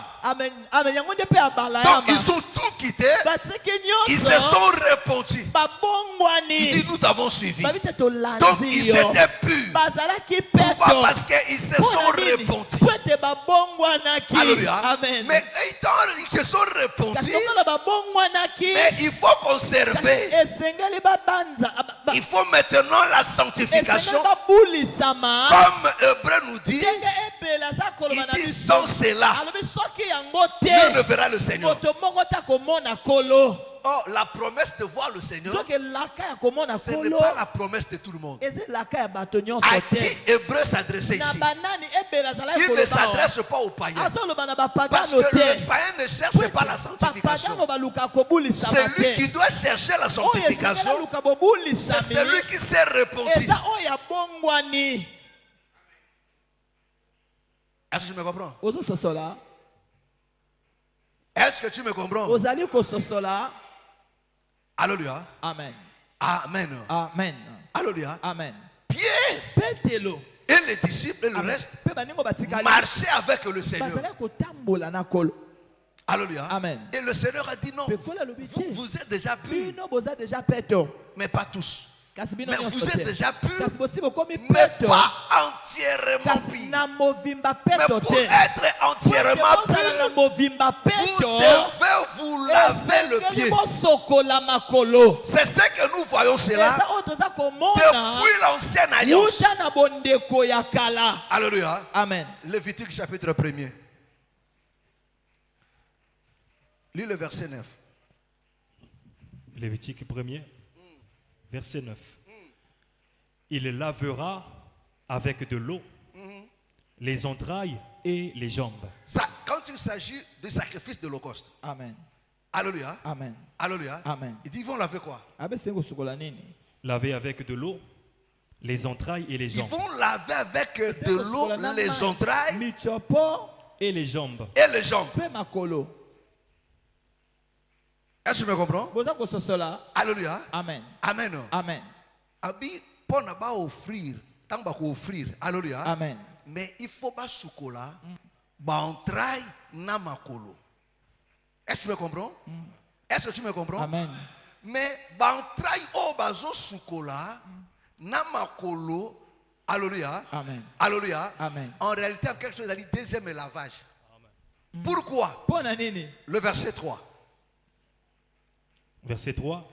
Speaker 1: Donc ils ont tout quitté. quitté,
Speaker 2: batiki
Speaker 1: ils se
Speaker 2: nyonso
Speaker 1: sont repentis. Il
Speaker 2: babongwani
Speaker 1: dit, nous t'avons suivi.
Speaker 2: babite
Speaker 1: Donc,
Speaker 2: tolanzi
Speaker 1: ils
Speaker 2: yo
Speaker 1: étaient purs.
Speaker 2: bazalaki
Speaker 1: Pourquoi?
Speaker 2: peto
Speaker 1: Parce qu'ils se sont repentis.
Speaker 2: po ete babongwanaki
Speaker 1: Alléluia.
Speaker 2: amen
Speaker 1: Mais étant, ils se sont repentis,
Speaker 2: kasi okolo babongwanaki
Speaker 1: mais il faut conserver.
Speaker 2: esengeli babanza
Speaker 1: Il faut maintenant la sanctification.
Speaker 2: esengeli babulisama
Speaker 1: Comme Hébreu nous dit,
Speaker 2: ndenge ebele aza koloba na
Speaker 1: il dit
Speaker 2: biso
Speaker 1: sans cela,
Speaker 2: alobi soki yango
Speaker 1: nul ne
Speaker 2: te
Speaker 1: verra le Seigneur.
Speaker 2: moto moko ta komona kolo
Speaker 1: Oh, la promesse de voir le Seigneur,
Speaker 2: soki elaka ya komona
Speaker 1: ce n'est
Speaker 2: kolo
Speaker 1: pas la promesse de tout le monde.
Speaker 2: eza elaka ya bato nyonso
Speaker 1: À
Speaker 2: te
Speaker 1: qui Hébreu s'adressait
Speaker 2: na
Speaker 1: ici?
Speaker 2: banani ebele azalaki
Speaker 1: Il ne
Speaker 2: koloba
Speaker 1: s'adresse pas aux païens.
Speaker 2: azoloba na
Speaker 1: Parce
Speaker 2: bapagano
Speaker 1: que
Speaker 2: te
Speaker 1: le païen ne cherche pas la sanctification.
Speaker 2: bapagano baluka kobulisama
Speaker 1: Celui
Speaker 2: te
Speaker 1: qui doit chercher la
Speaker 2: oyo esengeli
Speaker 1: sanctification,
Speaker 2: aluka
Speaker 1: c'est
Speaker 2: bobulisami
Speaker 1: celui qui s'est repenti.
Speaker 2: eza oyo abongwani
Speaker 1: Est-ce que tu me comprends?
Speaker 2: ozososola
Speaker 1: Est-ce que tu me comprends?
Speaker 2: ozali kososola
Speaker 1: Alléluia.
Speaker 2: amen
Speaker 1: Amen.
Speaker 2: amen
Speaker 1: Alléluia.
Speaker 2: amen
Speaker 1: Pierre
Speaker 2: petelo
Speaker 1: et les disciples et le reste
Speaker 2: mpe baningo batikali
Speaker 1: marchaient avec le Seigneur.
Speaker 2: bazali kotambola na kolo
Speaker 1: Alléluia.
Speaker 2: Amen.
Speaker 1: Et le Seigneur a dit non.
Speaker 2: Pe kola lobi te.
Speaker 1: Vous êtes déjà purs,
Speaker 2: bino boza deja peto
Speaker 1: mais pas tous.
Speaker 2: kasi bino
Speaker 1: Mais
Speaker 2: nyonso
Speaker 1: vous êtes
Speaker 2: te
Speaker 1: déjà purs,
Speaker 2: kasi bosi bokomi
Speaker 1: mais
Speaker 2: peto
Speaker 1: pas entièrement
Speaker 2: kasi
Speaker 1: purs.
Speaker 2: na movimba
Speaker 1: Mais
Speaker 2: peto
Speaker 1: pour
Speaker 2: te
Speaker 1: être entièrement
Speaker 2: ozala na
Speaker 1: purs,
Speaker 2: movimba
Speaker 1: vous
Speaker 2: peto
Speaker 1: devez vous laver le pied.
Speaker 2: bosokola makolo
Speaker 1: C'est ce que nous voyons
Speaker 2: eza
Speaker 1: cela
Speaker 2: oyo toza komona
Speaker 1: depuis l'ancienne alliance.
Speaker 2: wuta na bondeko ya kala
Speaker 1: Alléluia.
Speaker 2: amen
Speaker 1: Lévitique chapitre 1er. Lis le verset 9.
Speaker 3: Lévitique 1er, verset 9. Il lavera avec de l'eau les entrailles et les jambes.
Speaker 1: Ça, quand il s'agit du sacrifice de l'Holocauste.
Speaker 2: amen
Speaker 1: Alléluia.
Speaker 2: amen
Speaker 1: Alléluia.
Speaker 2: Amen.
Speaker 1: Il dit, ils vont laver quoi?
Speaker 2: abesengi kosukola nini
Speaker 3: Laver avec de l'eau les entrailles et les
Speaker 1: Ils
Speaker 3: jambes.
Speaker 1: vont laver avec de l'eau les entrailles
Speaker 2: mitsopo
Speaker 3: Et les jambes.
Speaker 1: et les jambes.
Speaker 2: mpe makolo
Speaker 1: Est-ce que tu me comprends?
Speaker 2: boza kososola
Speaker 1: Alléluia.
Speaker 2: amen
Speaker 1: Amen.
Speaker 2: amen
Speaker 1: Abi, pour ne pas offrir, tant qu'on offrir. Alléluia.
Speaker 2: amen
Speaker 1: Mais il faut pas soukola, ba entraille na makolo. Est-ce que tu me comprends? Est-ce que tu me comprends?
Speaker 2: amen
Speaker 1: Mais ba entraille au bazo soukola na makolo. Alléluia.
Speaker 2: amen
Speaker 1: Alléluia.
Speaker 2: Amen.
Speaker 1: En réalité, en quelque chose, il a dit deuxième lavage. Pourquoi?
Speaker 2: mpo na nini
Speaker 1: Le verset 3.
Speaker 3: Verset 3.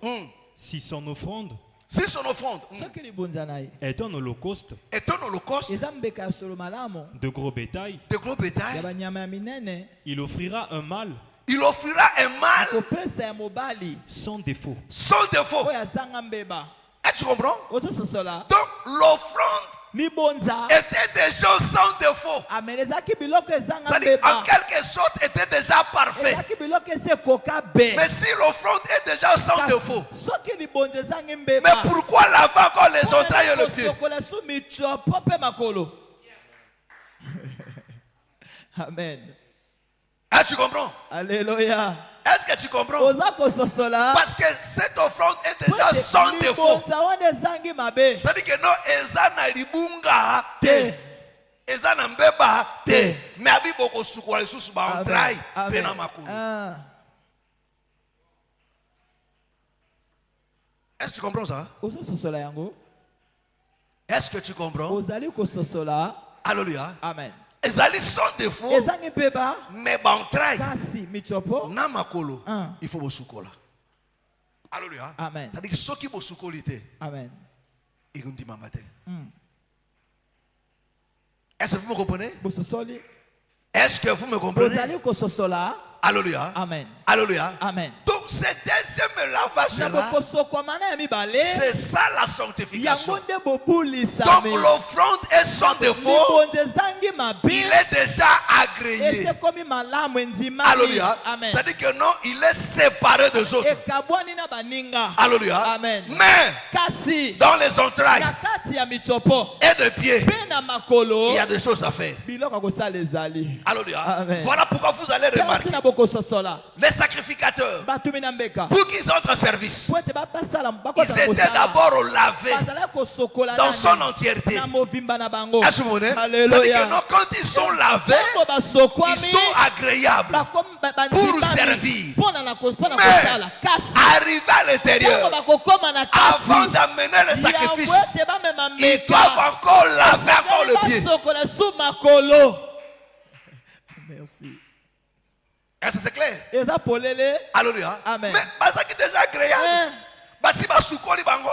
Speaker 3: Si son offrande
Speaker 1: Si son offrande
Speaker 2: soki libonza na ye
Speaker 3: est un holocauste
Speaker 1: est un holocauste
Speaker 2: eza mbeka ya solo malamu
Speaker 3: de gros bétail,
Speaker 1: de gros
Speaker 2: ya
Speaker 1: bétail,
Speaker 2: banyama ya minene
Speaker 3: il offrira un mâle
Speaker 1: il offrira un mâle
Speaker 2: kopesa ya mobali
Speaker 3: sans défaut.
Speaker 1: sans défaut.
Speaker 2: oyo azanga mbeba
Speaker 1: Est-ce que tu comprends?
Speaker 2: ozososola
Speaker 1: Donc l'offrande
Speaker 2: libonza
Speaker 1: était déjà sans défaut.
Speaker 2: amen ezalaki biloko ezanga
Speaker 1: C'est-à-dire en
Speaker 2: mbeba
Speaker 1: quelque sorte était déjà parfait.
Speaker 2: ezalaki biloko esi ekoka be
Speaker 1: Mais si l'offrande est déjà sans
Speaker 2: Kasi
Speaker 1: défaut,
Speaker 2: soki libonza ezangi
Speaker 1: mais
Speaker 2: mbeba
Speaker 1: pourquoi laver encore les entrailles et le pied?
Speaker 2: kosokola su mitsopo mpe makolo amen
Speaker 1: Est-ce que tu comprends?
Speaker 2: alleluya
Speaker 1: Est-ce que tu comprends?
Speaker 2: oza kososola
Speaker 1: Parce que cette offrande est déjà sans défaut.
Speaker 2: libonza wana ezangi mabe
Speaker 1: C'est-à-dire que non, eza na libunga
Speaker 2: te
Speaker 1: eza na mbeba te. Mais abi boko sukola lisusu ba entraille
Speaker 2: Amen.
Speaker 1: pe na makolo.
Speaker 2: Ah.
Speaker 1: Est-ce que tu comprends ça?
Speaker 2: ozososola yango
Speaker 1: Est-ce que tu comprends?
Speaker 2: ozali kososola
Speaker 1: Alléluia.
Speaker 2: amen
Speaker 1: Ezali sans défaut,
Speaker 2: ezangi mbeba
Speaker 1: mais ba entraille
Speaker 2: kasi mitsopo
Speaker 1: na makolo.
Speaker 2: Ah.
Speaker 1: Il faut bosukola. Alléluia.
Speaker 2: Amen.
Speaker 1: C'est-à-dire que ceux qui bosukoli te,
Speaker 2: amen
Speaker 1: ils ont dit mamate. Est-ce que vous me comprenez?
Speaker 2: bososoli
Speaker 1: Est-ce que vous me comprenez?
Speaker 2: ozali kososola
Speaker 1: Alléluia.
Speaker 2: amen
Speaker 1: Alléluia.
Speaker 2: amen
Speaker 1: Donc ce deuxième lavage
Speaker 2: na
Speaker 1: là,
Speaker 2: bokosokwa na ya mibale
Speaker 1: c'est ça la sanctification.
Speaker 2: yango nde
Speaker 1: Donc
Speaker 2: bobulisami
Speaker 1: l'offrande est sans défaut,
Speaker 2: libonza ezangi mabe
Speaker 1: il est déjà agréé.
Speaker 2: esekomi malamu endimami
Speaker 1: Alléluia.
Speaker 2: amen
Speaker 1: C'est-à-dire que non, il est séparé des autres.
Speaker 2: ekabwani na baninga
Speaker 1: Alléluia.
Speaker 2: amen
Speaker 1: Mais
Speaker 2: kasi
Speaker 1: dans les entrailles
Speaker 2: na kati ya mitsopo
Speaker 1: et de pieds,
Speaker 2: mpe na makolo
Speaker 1: il y a des choses à faire.
Speaker 2: biloko ya kosala ezali
Speaker 1: Alléluia.
Speaker 2: Amen.
Speaker 1: Voilà pourquoi vous allez
Speaker 2: kasi
Speaker 1: remarquer
Speaker 2: na bokososola
Speaker 1: les sacrificateurs.
Speaker 2: bato
Speaker 1: pour qu'ils entrent en service,
Speaker 2: po ete basala
Speaker 1: ils étaient d'abord lavés
Speaker 2: bazala kosokola
Speaker 1: dans son entièreté.
Speaker 2: na movimba na bango.
Speaker 1: Est-ce que vous comprenez?
Speaker 2: Alléluia.
Speaker 1: C'est-à-dire que non, quand ils sont lavés,
Speaker 2: Tango basokwami,
Speaker 1: ils sont agréables pour servir. Mais arrivé à l'intérieur, avant d'amener le sacrifice, ils doivent encore laver encore le pied.
Speaker 2: Merci.
Speaker 1: Est-ce que c'est clair?
Speaker 2: Eza polele.
Speaker 1: Alléluia.
Speaker 2: Amen.
Speaker 1: Mais ça qui est déjà agréable.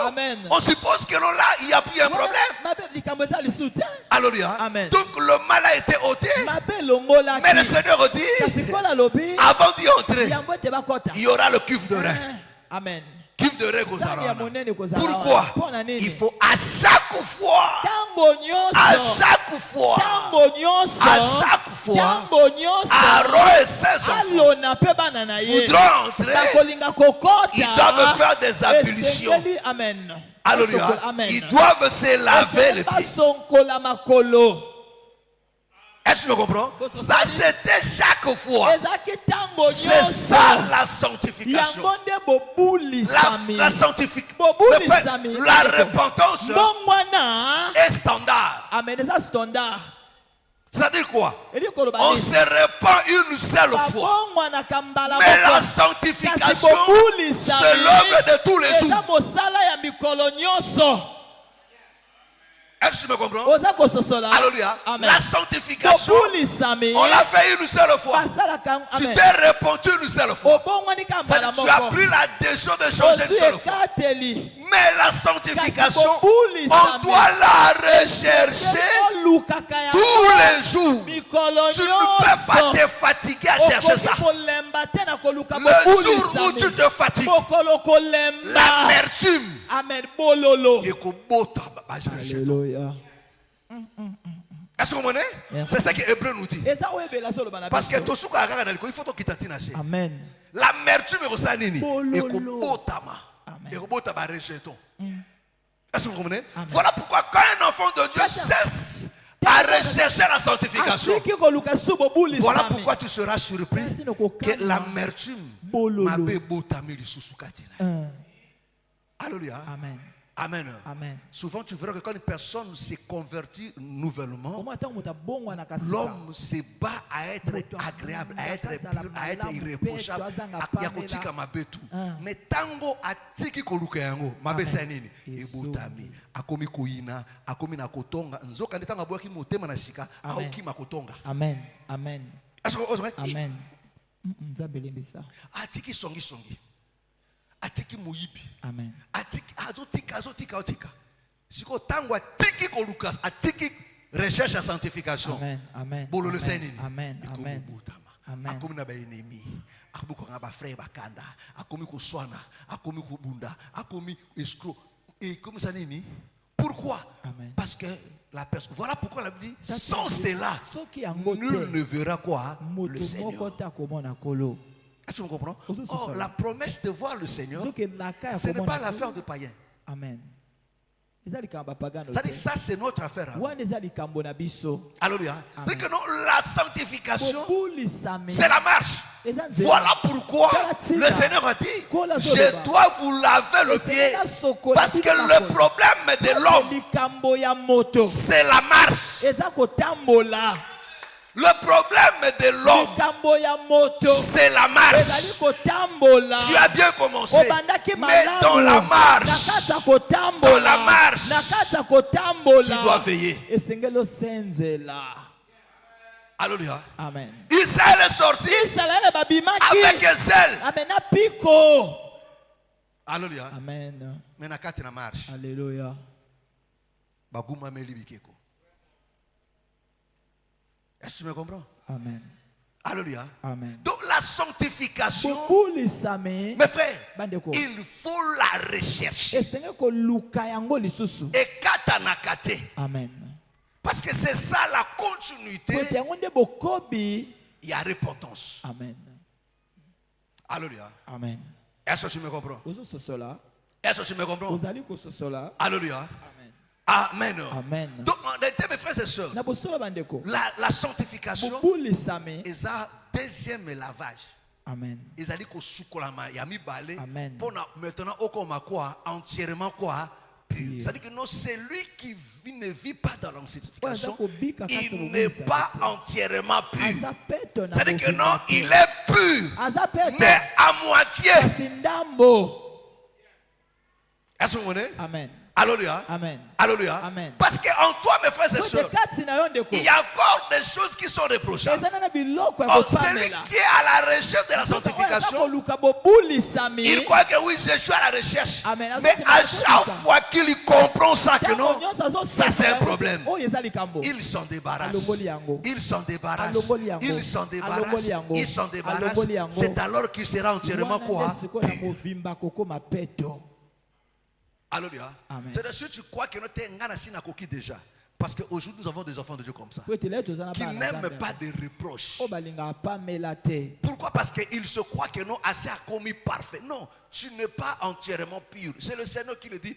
Speaker 2: Amen.
Speaker 1: On suppose que là, il y a plus un problème. Alléluia.
Speaker 2: Amen.
Speaker 1: Donc le mal a été ôté. Mais le Seigneur dit, avant d'y entrer, il y aura le cuve de rein.
Speaker 2: Amen.
Speaker 1: Cuve de rein Pourquoi? Il faut à chaque fois, Aaron et ses enfants voudront entrer. Ils doivent faire des ablutions. Alléluia. Ils doivent se laver les pieds. Est-ce que tu me comprends? Ça c'était chaque fois. C'est ça la sanctification. La sanctification. La repentance est standard. C'est-à-dire quoi? On se répand une seule fois. Mais la sanctification se lève de tous les jours. Est-ce que tu me comprends? Alléluia. La sanctification, on l'a fait une seule fois. Tu t'es répandu une seule fois. Tu as pris la décision de changer une seule fois. Mais la sanctification, on doit la rechercher tous les jours. Tu ne peux pas te fatiguer à chercher ça. Le jour où tu te fatigues, l'amertume,
Speaker 2: Alléluia.
Speaker 1: est-ce que vous comprenez? C'est ça que Hébreu nous dit. Parce que tout ce qu'on a il faut que tu aies.
Speaker 2: Amen.
Speaker 1: L'amertume est aussi nini. Et que rejeton. Est-ce que vous comprenez? Voilà pourquoi quand un enfant de Dieu cesse à rechercher la sanctification, voilà pourquoi tu seras surpris que l'amertume m'a botami le sous-katina. Alléluia.
Speaker 2: Amen.
Speaker 1: Amen.
Speaker 2: Amen.
Speaker 1: Souvent, tu verras que quand une personne s'est convertie nouvellement, l'homme se bat à être agréable, à être pur, à être irréprochable. Mais tango atiki koluka yango, mabe sanini, ebotami, akomi koina, akomi na kotonga, nzoka ndetanga boaki motema na sika, aoki makotonga.
Speaker 2: Amen. Amen.
Speaker 1: Est-ce que vous
Speaker 2: Amen. Nzabelende ça.
Speaker 1: Atiki songi. Atiki muyibi.
Speaker 2: Amen.
Speaker 1: Atiki azotika. Siko tango atiki kolukas, atiki recherche à sanctification.
Speaker 2: Amen. Amen.
Speaker 1: Bolo le senini.
Speaker 2: Amen. Amen.
Speaker 1: Amen. Akomi na ba ennemi. Akomi ko ngaba frère bakanda. Akomi ko swana. Akomi ko bunda. Akomi escroc. Et comme ça nini? Pourquoi?
Speaker 2: Amen.
Speaker 1: Parce que la personne. Voilà pourquoi la Bible dit sans cela, nul ne verra quoi? Le Seigneur. Est-ce que tu comprends? Oh, la promesse de voir le Seigneur, ce n'est pas l'affaire de païens.
Speaker 2: Amen.
Speaker 1: C'est-à-dire ça, c'est notre affaire. Alléluia. C'est que non, la sanctification, c'est la marche. Voilà pourquoi le Seigneur a dit, je dois vous laver le pied. Parce que le problème de l'homme, c'est la marche. Le problème de l'homme, c'est la marche. Tu as bien commencé, mais dans la marche, tu dois veiller. Alléluia.
Speaker 2: Amen.
Speaker 1: Israël est sorti avec un zèle. Alléluia.
Speaker 2: Amen.
Speaker 1: Mais na kati na marche.
Speaker 2: Alléluia.
Speaker 1: Baguma meli bikeko. Est-ce que tu me comprends?
Speaker 2: Amen.
Speaker 1: Alléluia.
Speaker 2: Amen.
Speaker 1: Donc la sanctification, mes frères, il faut la rechercher. Et katanakate.
Speaker 2: Amen.
Speaker 1: Parce que c'est ça la continuité. Il y a repentance.
Speaker 2: Amen.
Speaker 1: Alléluia.
Speaker 2: Amen.
Speaker 1: Est-ce que tu me comprends? Est-ce que tu me comprends? Alléluia. Amen.
Speaker 2: Amen.
Speaker 1: Donc, mes frères et sœurs, la sanctification est un deuxième lavage.
Speaker 2: Amen.
Speaker 1: Ils allaient qu'au soukolama, il y a mis balai.
Speaker 2: Amen.
Speaker 1: Pour maintenant, au coma quoi, entièrement quoi, pur. C'est-à-dire que non, celui qui ne vit pas dans la sanctification, il n'est pas entièrement pur. C'est-à-dire que non, il est pur, mais à moitié. Est-ce que vous comprenez?
Speaker 2: Amen.
Speaker 1: Alléluia.
Speaker 2: Amen.
Speaker 1: Alléluia.
Speaker 2: Amen.
Speaker 1: Parce qu'en toi, mes frères et sœurs, il y a encore des choses qui sont reprochables. Oh, celui qui est à la recherche de la sanctification, il croit que oui, je suis à la recherche.
Speaker 2: Amen.
Speaker 1: Mais à chaque fois qu'il comprend ça, que non, ça c'est un problème. Il s'en débarrasse. Il s'en débarrasse. Il s'en débarrasse. Il s'en débarrasse. C'est alors qu'il sera entièrement quoi? Alléluia. C'est de ce que tu crois que notre ngana coquille déjà. Parce qu'aujourd'hui nous avons des enfants de Dieu comme ça qui n'aiment pas de reproches. Pourquoi? Parce qu'ils se croient que non, assez a commis parfait. Non, tu n'es pas entièrement pur. C'est le Seigneur qui le dit.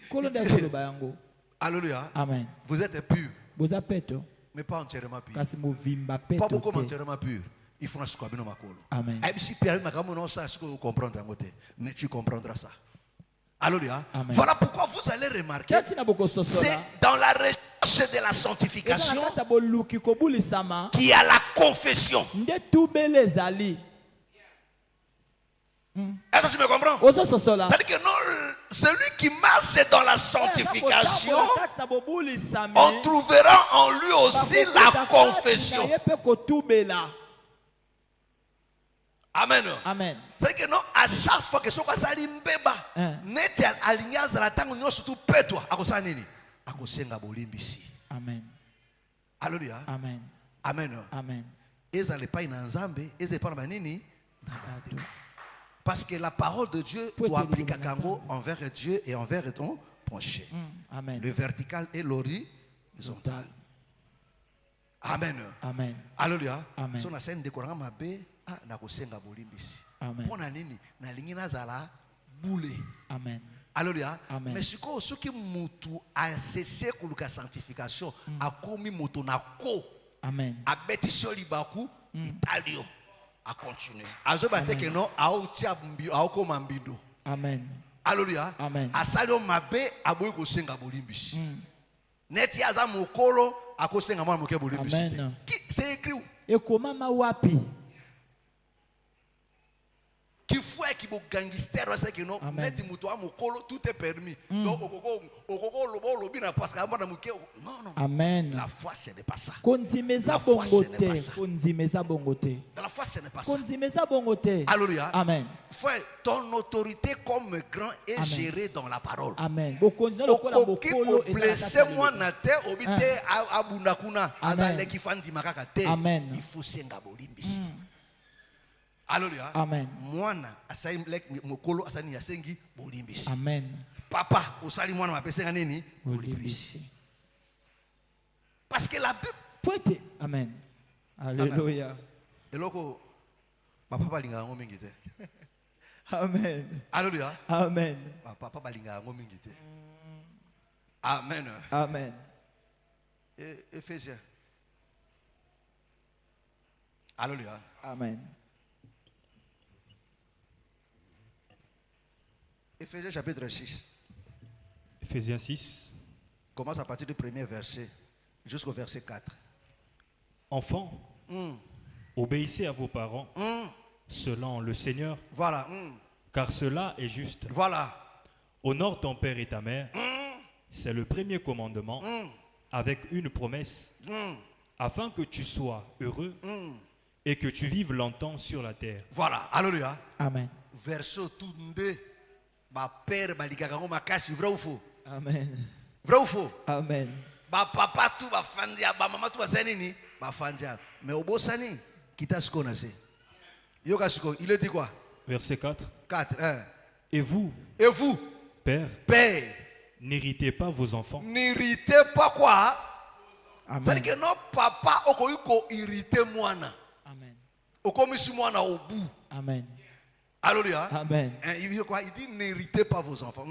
Speaker 1: Alléluia.
Speaker 2: Amen.
Speaker 1: Vous êtes pur, mais pas entièrement pur. Pas beaucoup entièrement pur. Il faut que tu
Speaker 2: Amen.
Speaker 1: mais tu comprendras ça. Alléluia.
Speaker 2: Amen.
Speaker 1: Voilà pourquoi vous allez remarquer, c'est dans la recherche de la sanctification qu'il y a la confession. Est-ce que tu me comprends? C'est-à-dire que non, celui qui marche dans la sanctification, on trouvera en lui aussi la confession. Amen.
Speaker 2: Amen.
Speaker 1: C'est-à-dire que non, à chaque fois que ce soit sali mbeba, net alignaz la tango nyo surtout petwa, akosa nini? Akosenga bolimbisi.
Speaker 2: Amen.
Speaker 1: Alléluia.
Speaker 2: Amen.
Speaker 1: Amen.
Speaker 2: Amen.
Speaker 1: Ezale pa ina nzambe, ezale pa na nini? Parce que la parole de Dieu doit appliquer à Kango envers Dieu et envers ton prochain.
Speaker 2: Amen.
Speaker 1: Le vertical et l'horizontal. Amen.
Speaker 2: Amen.
Speaker 1: Alléluia.
Speaker 2: Amen.
Speaker 1: So na scène de Coran mabe, na kosenga bolimbisi.
Speaker 2: Amen.
Speaker 1: Pona nini? Na lingi nazala boule.
Speaker 2: Amen.
Speaker 1: Alléluia.
Speaker 2: Amen.
Speaker 1: Mais ce qui mutu a cessé kuluka sanctification, a commis mutu na ko.
Speaker 2: Amen.
Speaker 1: A betisio libaku, italio. A continuer. A zo bate que non, a outia mbi, a okoma mbindo.
Speaker 2: Amen.
Speaker 1: Alléluia.
Speaker 2: Amen.
Speaker 1: A salio mabe, a boy kosenga bolimbisi. Neti aza mokolo, a kosenga mwa moke bolimbisi.
Speaker 2: Amen.
Speaker 1: C'est écrit où?
Speaker 2: Et comment ma wapi?
Speaker 1: Qui fouet qui bo gangster c'est que non net muto amokolo tout est permis donc okoko lobo lobi na parce que amana muke non.
Speaker 2: Amen.
Speaker 1: La foi ce n'est pas ça.
Speaker 2: Konzimeza bongote. Konzimeza bongote.
Speaker 1: La foi ce n'est pas ça.
Speaker 2: Konzimeza bongote.
Speaker 1: Alléluia.
Speaker 2: Amen.
Speaker 1: Frère, ton autorité comme grand est gérée dans la parole.
Speaker 2: Amen. Bokonzina lokola bokolo
Speaker 1: et blessé moi na te obité abundakuna azale kifandi makaka te.
Speaker 2: Amen.
Speaker 1: Il faut senga bolimbisi. Alléluia.
Speaker 2: Amen.
Speaker 1: Mwana asali mokolo asali yasengi bolimbisi.
Speaker 2: Amen.
Speaker 1: Papa osali mwana mapesenga nini?
Speaker 2: Bolimbisi.
Speaker 1: Parce que la Bible
Speaker 2: Poete. Amen. Alléluia.
Speaker 1: eloko papa balinga ngo mingi te.
Speaker 2: Amen.
Speaker 1: Alléluia.
Speaker 2: Amen.
Speaker 1: Papa balinga ngo mingi te. Amen.
Speaker 2: Amen.
Speaker 1: Éphésiens. Alléluia.
Speaker 2: Amen.
Speaker 1: Éphésiens chapitre 6.
Speaker 3: Éphésiens 6.
Speaker 1: Commence à partir du premier verset jusqu'au verset 4.
Speaker 3: Enfants, obéissez à vos parents selon le Seigneur,
Speaker 1: Voilà.
Speaker 3: car cela est juste.
Speaker 1: Voilà.
Speaker 3: Honore ton père et ta mère. C'est le premier commandement avec une promesse afin que tu sois heureux et que tu vives longtemps sur la terre.
Speaker 1: Voilà. Alléluia.
Speaker 2: Amen.
Speaker 1: Verset tunde. Ba père balikaka ngo makasi vrai ou faux?
Speaker 2: Amen.
Speaker 1: Vrai ou faux?
Speaker 2: Amen.
Speaker 1: Ba papa tout ba fandia ba maman tout ba nini? Ba fandia. Mais obosani kita skona se. Yoka siko, il dit quoi?
Speaker 3: Verset 4.
Speaker 1: 4 1.
Speaker 3: Et vous,
Speaker 1: Père,
Speaker 3: n'héritez pas vos enfants.
Speaker 1: n'irritez pas quoi?
Speaker 2: Amen.
Speaker 1: C'est-à-dire que non papa okoyuko irriter mwana.
Speaker 2: Amen.
Speaker 1: Okomisi mwana au bout.
Speaker 2: Amen.
Speaker 1: Alléluia.
Speaker 2: Amen.
Speaker 1: Il dit quoi? Il dit n'héritez pas vos enfants.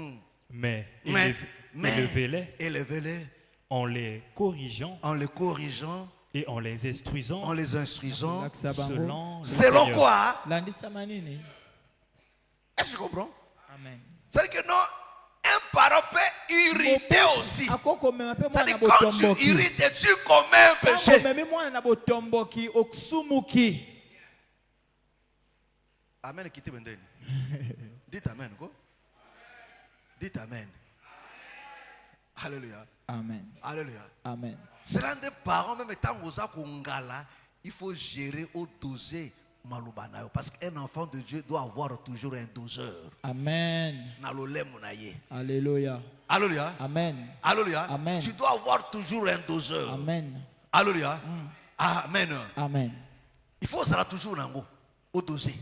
Speaker 3: Mais
Speaker 1: Mais
Speaker 3: élevez-les
Speaker 1: élevez-les
Speaker 3: en les corrigeant
Speaker 1: en les corrigeant
Speaker 3: et en les instruisant
Speaker 1: En les instruisant.
Speaker 2: Lakisa bango.
Speaker 3: selon le
Speaker 1: Selon
Speaker 3: Seigneur.
Speaker 1: quoi?
Speaker 2: Landisa manini.
Speaker 1: Est-ce que tu comprends?
Speaker 2: Amen.
Speaker 1: C'est-à-dire que non, un parent peut irriter aussi.
Speaker 2: Akoko mema pe mwana
Speaker 1: C'est-à-dire
Speaker 2: na
Speaker 1: quand tu
Speaker 2: botomboki.
Speaker 1: irrites, tu commets un
Speaker 2: Tango
Speaker 1: péché.
Speaker 2: memi mwana na botomboki okusumuki.
Speaker 1: Amen. Quittez Bendeni. Dites Amen. Go. Dites Amen. Alléluia.
Speaker 2: Amen.
Speaker 1: Alléluia.
Speaker 2: Amen.
Speaker 1: C'est l'un des parents, même étant aux Akongala, il faut gérer au doser Malubanayo. Parce qu'un enfant de Dieu doit avoir toujours un doseur.
Speaker 2: Amen. Alléluia.
Speaker 1: Alléluia.
Speaker 2: Amen.
Speaker 1: Alléluia.
Speaker 2: Amen.
Speaker 1: Tu dois avoir toujours un doseur.
Speaker 2: Amen.
Speaker 1: Alléluia. Amen.
Speaker 2: Amen.
Speaker 1: Il faut ça toujours au doser.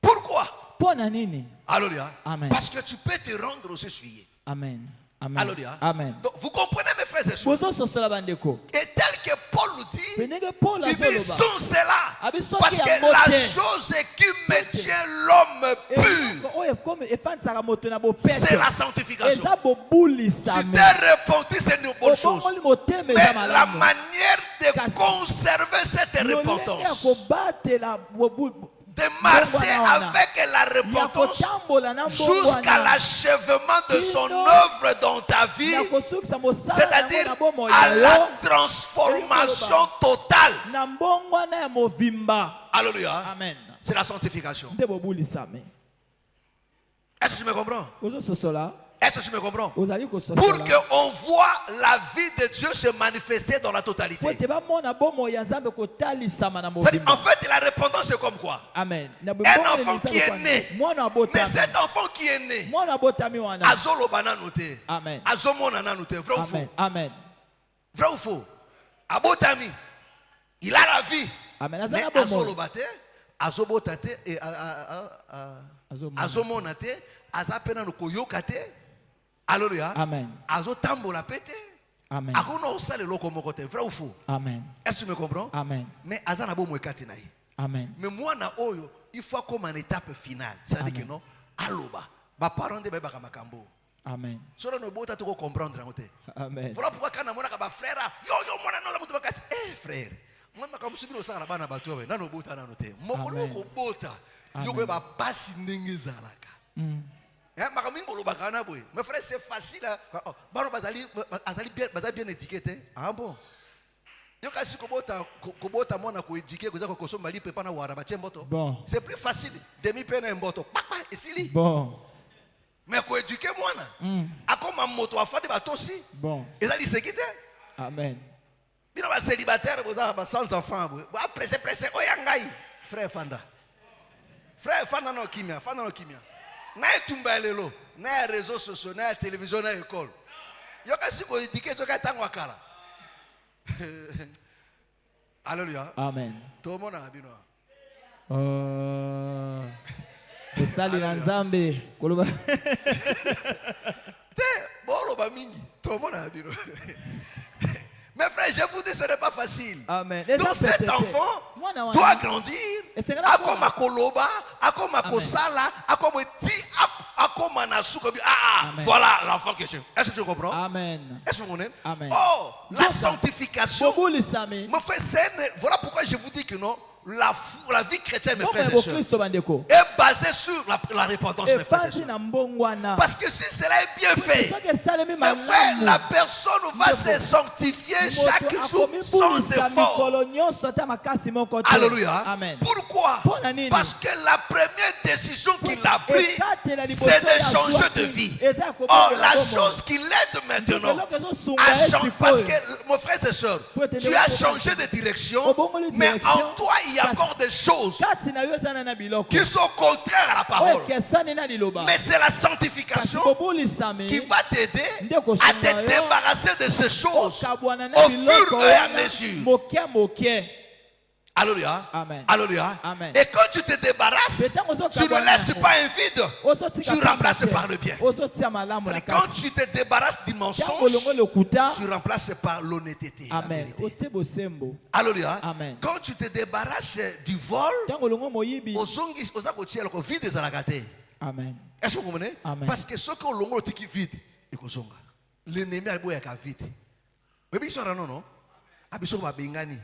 Speaker 1: Pourquoi?
Speaker 2: Pona nini?
Speaker 1: Alléluia.
Speaker 2: Amen.
Speaker 1: Parce que tu peux te rendre aussi suivi.
Speaker 2: Amen. Amen.
Speaker 1: Alléluia.
Speaker 2: Amen.
Speaker 1: Donc, vous comprenez mes frères et sœurs.
Speaker 2: Bozo sosola bandeko.
Speaker 1: Et tel que Paul le dit,
Speaker 2: Benege Paul
Speaker 1: il dit
Speaker 2: azoloba.
Speaker 1: sont cela.
Speaker 2: Abisoki
Speaker 1: Parce
Speaker 2: ya
Speaker 1: que la
Speaker 2: mote.
Speaker 1: chose qui me tient l'homme pur,
Speaker 2: Oye comme efansaka moto na bo pete.
Speaker 1: c'est la sanctification.
Speaker 2: Eza bobulisa
Speaker 1: Si
Speaker 2: me.
Speaker 1: t'es repenti, c'est une bonne chose.
Speaker 2: Obongoli motema
Speaker 1: Mais
Speaker 2: eza
Speaker 1: la
Speaker 2: malamu.
Speaker 1: manière de
Speaker 2: Kasi-
Speaker 1: conserver cette
Speaker 2: Lolenge ya
Speaker 1: repentance,
Speaker 2: kobatela
Speaker 1: de marcher
Speaker 2: Mbongwana wana.
Speaker 1: avec la
Speaker 2: ya
Speaker 1: repentance
Speaker 2: kotambola na
Speaker 1: jusqu'à
Speaker 2: mbongwana.
Speaker 1: l'achèvement de son
Speaker 2: Bino-
Speaker 1: œuvre dans ta vie,
Speaker 2: Na kosukisa mosala
Speaker 1: c'est-à-dire
Speaker 2: na bomo
Speaker 1: à
Speaker 2: ya
Speaker 1: la
Speaker 2: yo.
Speaker 1: transformation totale.
Speaker 2: Na mbongwana ya movimba.
Speaker 1: Alléluia.
Speaker 2: Amen.
Speaker 1: C'est la sanctification.
Speaker 2: Nde bobulisa me.
Speaker 1: Est-ce que tu me comprends?
Speaker 2: Ozo sosola.
Speaker 1: Est-ce que tu me comprends?
Speaker 2: Ozali
Speaker 1: Pour
Speaker 2: kososola.
Speaker 1: qu'on voit la vie de Dieu se manifester dans la totalité.
Speaker 2: Po te bamona bomo ya Nzambe kotalisama na
Speaker 1: C'est-à-dire, en
Speaker 2: movimba.
Speaker 1: fait, la repentance, c'est comme quoi?
Speaker 2: Amen. Na
Speaker 1: Un
Speaker 2: bomo
Speaker 1: enfant
Speaker 2: elisa
Speaker 1: qui est
Speaker 2: lokwana.
Speaker 1: né.
Speaker 2: Mwana
Speaker 1: Mais
Speaker 2: abotami.
Speaker 1: cet enfant qui est né,
Speaker 2: Mwana abotami wana.
Speaker 1: azolobana noté.
Speaker 2: Amen.
Speaker 1: Azomona noté. Vrai ou faux?
Speaker 2: Amen. Amen.
Speaker 1: Vrai ou faux? Abotami. Il a la vie.
Speaker 2: Amen.
Speaker 1: Mais
Speaker 2: Azana bomo.
Speaker 1: azolobate, azobotate et
Speaker 2: Azomona.
Speaker 1: azomonate, azapena no koyokate. Alléluia.
Speaker 2: Amen.
Speaker 1: Azotambola pete.
Speaker 2: Amen.
Speaker 1: Akuna osale loko mokote. Vrai ou faux?
Speaker 2: Amen.
Speaker 1: Est-ce que tu me comprends?
Speaker 2: Amen.
Speaker 1: Mais azana bomo ekati na ye.
Speaker 2: Amen.
Speaker 1: Mais moi na oyo, il faut comme en étape finale. C'est-à-dire
Speaker 2: Amen.
Speaker 1: que non, aloba. Ba parents de beba makambo.
Speaker 2: Amen.
Speaker 1: Sora no bota to comprendre ngote.
Speaker 2: Amen.
Speaker 1: Voilà pourquoi quand on a ba frère, yo mwana no la mutu bakasi. Eh frère, moi makamsubi no sala bana batu we. Na no bota na note. Mokolo
Speaker 2: Amen.
Speaker 1: ko bota. Yo ko ba pasi ndenge zalaka. Makamingo lo bakana boy. Mes frères, c'est facile. Baro bazali bien étiqueté. Ah bon? Yo kasi kobota mwana ko éduquer koza ko kosomba lipe pana wara ba chemboto.
Speaker 2: Bon.
Speaker 1: C'est plus facile. Demi pena mboto. Papa esili.
Speaker 2: Bon.
Speaker 1: Mais ko éduquer mwana. Akoma moto afade batosi.
Speaker 2: Bon.
Speaker 1: Ezali sekite.
Speaker 2: Amen.
Speaker 1: Bino ba célibataire boza ba sans enfant boy. Ba pressé oyangai. Frère Fanda. Frère Fanda no kimia, Fanda no kimia. Na etumba lelo, na réseaux sociaux, na télévision, na école. Yo kasi ko éduquer zo ka tango akala. Alléluia.
Speaker 2: Amen.
Speaker 1: Tout le monde a bien.
Speaker 2: Esali na Nzambe. Koloba.
Speaker 1: Bolo ba mingi. Tout le monde a bien. Mes frères, je vous dis, ce n'est pas facile.
Speaker 2: Amen.
Speaker 1: Donc cet enfant doit grandir. Akoma koloba, akoma kosala, akoma ti, akoma nasuko. Voilà l'enfant que je. Est-ce que tu comprends?
Speaker 2: Amen.
Speaker 1: Est-ce que vous comprenez?
Speaker 2: Amen.
Speaker 1: Oh, la sanctification.
Speaker 2: Bobulisame.
Speaker 1: Mon frère, voilà pourquoi je vous dis que non, la vie chrétienne, mes frères et
Speaker 2: Bomo
Speaker 1: sœurs,
Speaker 2: Kristo bandeko.
Speaker 1: est basée sur la repentance, mes frères et
Speaker 2: Efanzi
Speaker 1: sœurs.
Speaker 2: na mbongwana.
Speaker 1: Parce que si cela est bien fait,
Speaker 2: Soki esalemi
Speaker 1: mes frères,
Speaker 2: malamu.
Speaker 1: la personne va se sanctifier chaque jour sans effort. Alléluia.
Speaker 2: Amen.
Speaker 1: Pourquoi?
Speaker 2: Pona nini?
Speaker 1: Parce que la première décision qu'il a prise,
Speaker 2: Ekatela liboso
Speaker 1: c'est de
Speaker 2: ya
Speaker 1: changer
Speaker 2: zwaki.
Speaker 1: de vie.
Speaker 2: Eza ya
Speaker 1: Or,
Speaker 2: kobongola
Speaker 1: la
Speaker 2: bomo.
Speaker 1: chose qui l'aide maintenant
Speaker 2: Eloko ezosunga
Speaker 1: à
Speaker 2: ye
Speaker 1: changer, parce
Speaker 2: sikoyo.
Speaker 1: que, mon frère et soeur,
Speaker 2: Po ete
Speaker 1: tu
Speaker 2: ndenge
Speaker 1: as
Speaker 2: kobongola.
Speaker 1: changé de direction,
Speaker 2: Obongoli
Speaker 1: mais
Speaker 2: direction.
Speaker 1: en toi, il y a
Speaker 2: Kasi-
Speaker 1: encore des choses
Speaker 2: Kati na yo eza na biloko.
Speaker 1: qui sont contraires à la
Speaker 2: Oyo
Speaker 1: parole.
Speaker 2: ekesani na liloba.
Speaker 1: Mais c'est la
Speaker 2: Kasi
Speaker 1: sanctification
Speaker 2: bobulisame.
Speaker 1: qui va t'aider
Speaker 2: Ndeko
Speaker 1: à
Speaker 2: sunga
Speaker 1: te
Speaker 2: yo.
Speaker 1: débarrasser de ces choses
Speaker 2: Okabwana na
Speaker 1: au
Speaker 2: biloko
Speaker 1: fur et à
Speaker 2: wana.
Speaker 1: mesure.
Speaker 2: Moke moke.
Speaker 1: Alléluia.
Speaker 2: Amen.
Speaker 1: Alléluia.
Speaker 2: Amen.
Speaker 1: Et quand tu te débarrasses, tu ne laisses pas un vide.
Speaker 2: Ozotika
Speaker 1: Tu remplaces
Speaker 2: pamba te.
Speaker 1: par le bien.
Speaker 2: Ozotia malamu na
Speaker 1: Quand
Speaker 2: kati.
Speaker 1: tu te débarrasses du
Speaker 2: Tango
Speaker 1: mensonge,
Speaker 2: longo lokuta.
Speaker 1: tu remplaces par l'honnêteté. La
Speaker 2: Amen.
Speaker 1: vérité.
Speaker 2: Otie bosembo.
Speaker 1: Alléluia.
Speaker 2: Amen.
Speaker 1: Quand tu te débarrasses du vol,
Speaker 2: Tango longo moyibi.
Speaker 1: ozongi oza kotia loko vide ezalaka te.
Speaker 2: Amen.
Speaker 1: Est-ce que vous comprenez?
Speaker 2: Amen.
Speaker 1: Parce que ce que longo otiki vide ekozonga. L'ennemi aboyaka vide. Oyebi histoire non non. Abiso ba bengani.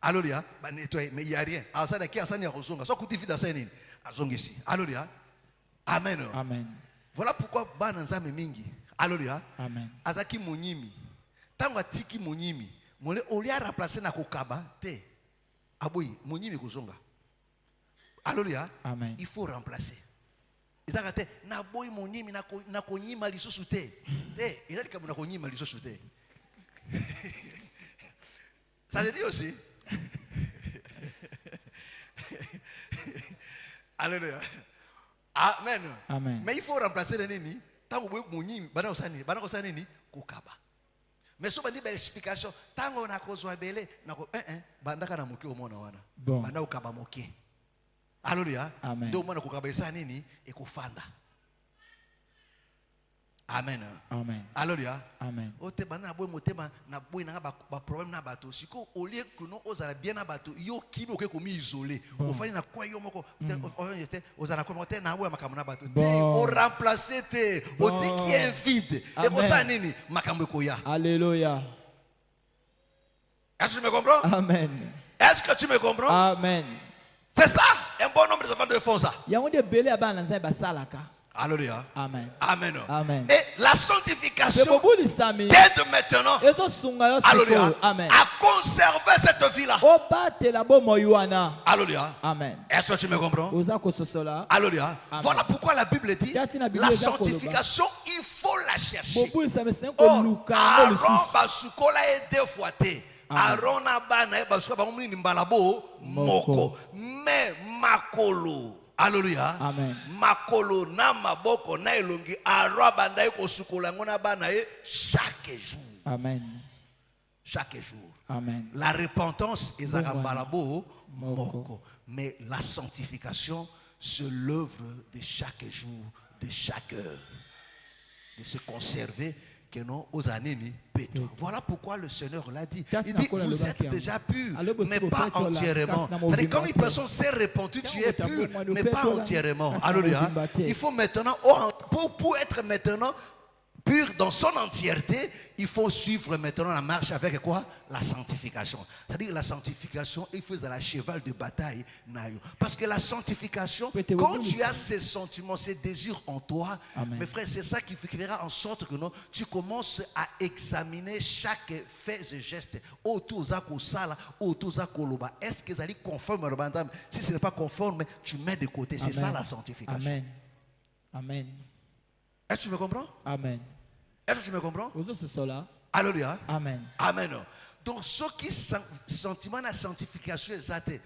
Speaker 1: Alléluia. Ba nettoyer mais il y a rien. Asa na ki asa ni akozonga. So kuti vida sa nini? Azongisi. Alléluia. Amen.
Speaker 2: Amen.
Speaker 1: Voilà pourquoi bana nzambe mingi. Alléluia.
Speaker 2: Amen.
Speaker 1: Azaki monyimi. Tango atiki monyimi, mole olia remplacer na kokaba te. Aboyi monyimi kozonga. Alléluia.
Speaker 2: Amen.
Speaker 1: Il faut remplacer. Ezaka te na boyi monyimi na konyima lisusu te. Te, ezali kabu na konyima lisusu te. Ça veut dire aussi. Alléluia. Amen.
Speaker 2: Amen.
Speaker 1: Mais il faut remplacer le nini. Tango boyi monyimi bana kosani nini kokaba. Mais so bandi belle explication tango na kozwa bele na ko bandaka na moke omona wana.
Speaker 2: Bon.
Speaker 1: Banda okaba moke. Alléluia.
Speaker 2: Amen.
Speaker 1: Ndio mwana kukabisa nini ekufanda. Amen.
Speaker 2: Amen.
Speaker 1: Alléluia.
Speaker 2: Amen.
Speaker 1: Ote bana boy motema na boy na ba problème na bato siko au lieu que nous ozala bien na bato yo kibi oke komi isolé ofani na kwa yo moko oyete ozala kwa mote na boy makambo na bato te o remplacer te o dit qui est vide et pour ça nini makambo koya.
Speaker 2: Alléluia.
Speaker 1: Est-ce que tu me comprends?
Speaker 2: Amen.
Speaker 1: Est-ce que tu me comprends?
Speaker 2: Amen.
Speaker 1: C'est ça. Un bon nombre de enfants de font ça.
Speaker 2: Yangonde belé abana nzambe basalaka.
Speaker 1: Alléluia.
Speaker 2: Amen.
Speaker 1: Amen.
Speaker 2: Amen.
Speaker 1: Et la sanctification
Speaker 2: Bebobulisami.
Speaker 1: t'aide maintenant
Speaker 2: Ezo sunga yo
Speaker 1: Alléluia,
Speaker 2: siko. Amen.
Speaker 1: à conserver cette vie-là.
Speaker 2: Obate la bomo yuana.
Speaker 1: Alléluia.
Speaker 2: Amen.
Speaker 1: Est-ce que tu me comprends?
Speaker 2: Oza kososola.
Speaker 1: Alléluia.
Speaker 2: Amen.
Speaker 1: Voilà pourquoi la Bible dit
Speaker 2: Tiatina Bible
Speaker 1: la
Speaker 2: eza
Speaker 1: sanctification, il faut la chercher.
Speaker 2: Bobulisami senko
Speaker 1: Or,
Speaker 2: luka
Speaker 1: Aaron
Speaker 2: ngolusus.
Speaker 1: basukola e deux fois te. Aaron abana e basukola bango mini mbalabo moko. Mais makolo. Alléluia.
Speaker 2: Amen.
Speaker 1: Makolo na maboko na elongi Aaron banda e kosukola ngona bana e chaque jour.
Speaker 2: Amen.
Speaker 1: Chaque jour.
Speaker 2: Amen.
Speaker 1: La repentance est
Speaker 2: Bon,
Speaker 1: mbalabo
Speaker 2: moko.
Speaker 1: moko. Mais la sanctification, c'est l'œuvre de chaque jour, de chaque heure. De se conserver que non aux années ni pétro. Voilà pourquoi le Seigneur l'a dit. Il dit vous êtes déjà purs, mais pas entièrement. C'est-à-dire quand une personne s'est répandue, tu es pur, mais pas entièrement. Alléluia. Il faut maintenant, pour être maintenant pur dans son entièreté, il faut suivre maintenant la marche avec quoi? La sanctification. C'est-à-dire la sanctification, il faut la cheval de bataille. Parce que la sanctification, quand tu as ces sentiments, ces désirs en toi, mes frères, c'est ça qui fera en sorte que non, tu commences à examiner chaque fait et geste. Est-ce que ça est conforme à la? Si ce n'est pas conforme, tu mets de côté. C'est ça la sanctification.
Speaker 2: Amen. Amen.
Speaker 1: Est-ce que tu me comprends?
Speaker 2: Amen.
Speaker 1: Est-ce que tu me comprends?
Speaker 2: Alléluia.
Speaker 1: Amen. Amen. Donc, ce qui sentiment de sanctification, c'est